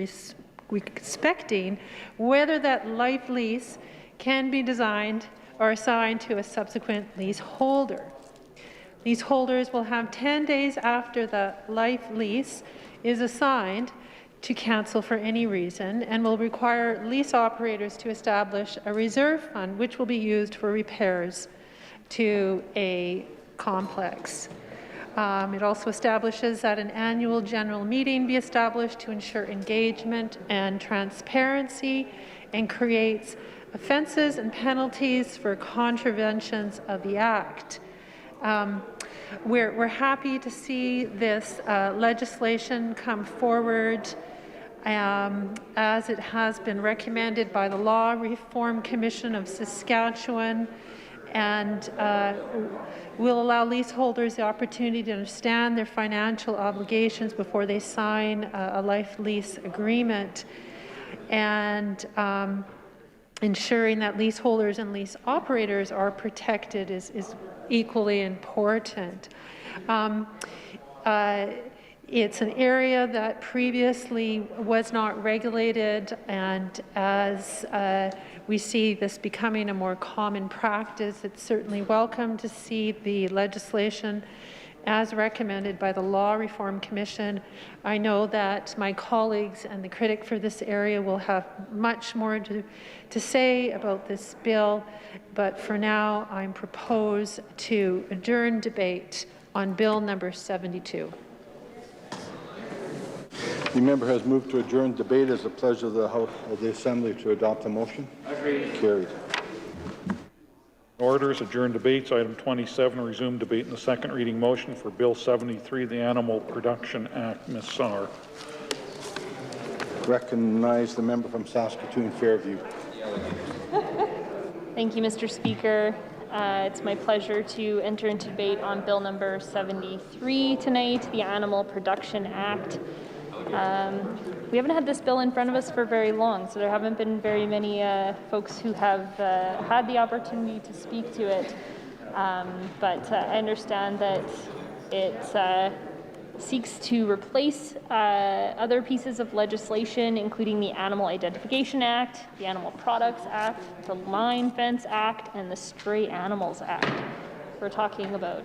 respecting whether that life lease can be designed or assigned to a subsequent leaseholder. Leaseholders will have 10 days after the life lease is assigned to cancel for any reason, and will require lease operators to establish a reserve fund which will be used for repairs to a complex. It also establishes that an annual general meeting be established to ensure engagement and transparency, and creates offences and penalties for contraventions of the Act. We're happy to see this legislation come forward as it has been recommended by the Law Reform Commission of Saskatchewan, and will allow leaseholders the opportunity to understand their financial obligations before they sign a life lease agreement, and ensuring that leaseholders and lease operators are protected is equally important. It's an area that previously was not regulated, and as we see this becoming a more common practice, it's certainly welcome to see the legislation as recommended by the Law Reform Commission. I know that my colleagues and the critic for this area will have much more to say about this bill, but for now I propose to adjourn debate on Bill number 72. The member has moved to adjourn debate. It is the pleasure of the House of the Assembly to adopt the motion. Agreed. Carried. Orders adjourn debates. Item 27, resume debate in the second reading motion for Bill 73, the Animal Production Act. Ms. Saar. Recognize the member from Saskatoon-Fairview. Thank you, Mr. Speaker. It's my pleasure to enter into debate on Bill number 73 tonight, the Animal Production Act. We haven't had this bill in front of us for very long, so there haven't been very many folks who have had the opportunity to speak to it. But I understand that it seeks to replace other pieces of legislation, including the Animal Identification Act, the Animal Products Act, the Line Fence Act, and the Stray Animals Act. We're talking about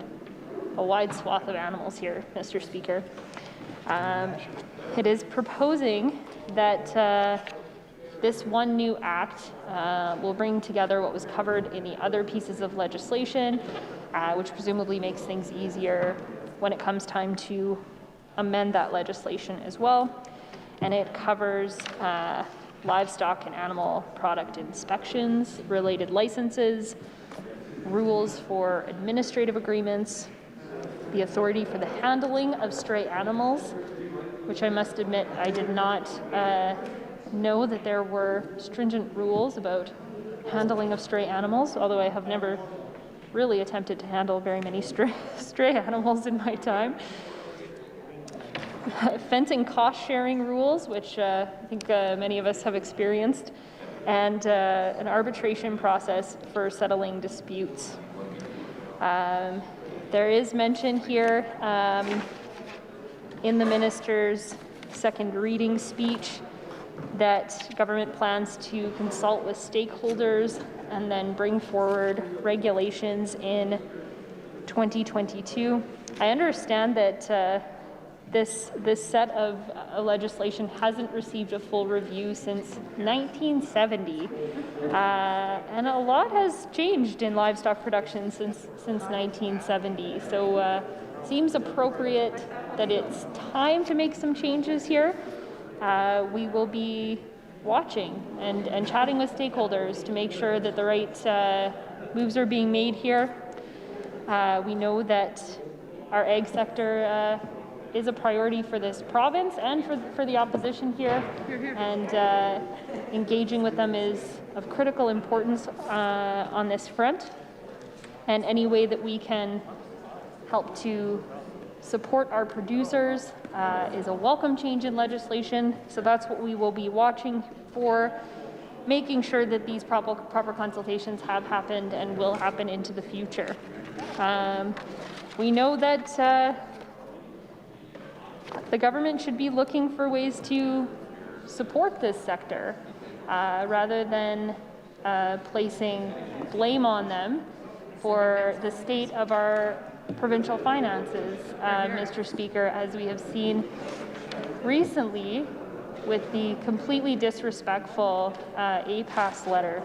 a wide swath of animals here, Mr. Speaker. it is proposing that this one new act will bring together what was covered in the other pieces of legislation, which presumably makes things easier when it comes time to amend that legislation as well. And it covers livestock and animal product inspections, related licenses, rules for administrative agreements, the authority for the handling of stray animals, which I must admit I did not know that there were stringent rules about handling of stray animals, although I have never really attempted to handle very many stray animals in my time. Fencing cost-sharing rules, which I think many of us have experienced, and an arbitration process for settling disputes. There is mention here in the minister's second reading speech that government plans to consult with stakeholders and then bring forward regulations in 2022. I understand that this set of legislation hasn't received a full review since 1970, and a lot has changed in livestock production since 1970. So seems appropriate that it's time to make some changes here. We will be watching and chatting with stakeholders to make sure that the right moves are being made here. We know that our ag sector is a priority for this province and for the opposition here, and engaging with them is of critical importance on this front. And any way that we can help to support our producers is a welcome change in legislation. So that's what we will be watching for, making sure that these proper consultations have happened and will happen into the future. We know that the government should be looking for ways to support this sector rather than placing blame on them for the state of our provincial finances, Mr. Speaker, as we have seen recently with the completely disrespectful APAS letter.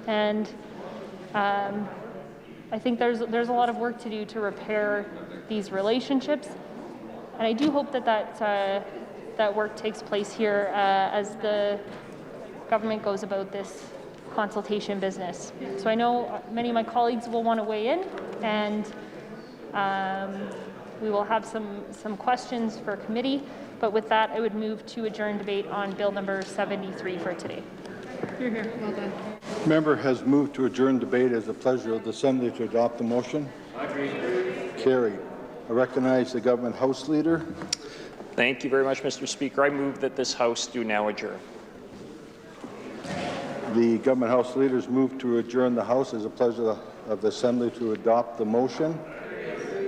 And I think there's a lot of work to do to repair these relationships. And I do hope that work takes place here as the government goes about this consultation business. So I know many of my colleagues will want to weigh in, and we will have some questions for committee. But with that, I would move to adjourn debate on Bill number 73 for today. Well done. Member has moved to adjourn debate. As the pleasure of the Assembly to adopt the motion. Carried. I recognize the Government House Leader. Thank you very much, Mr. Speaker. I move that this House do now adjourn. The Government House Leader has moved to adjourn the House. As a pleasure of the Assembly to adopt the motion.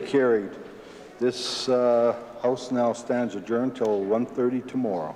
Carried. This House now stands adjourned till 1:30 tomorrow.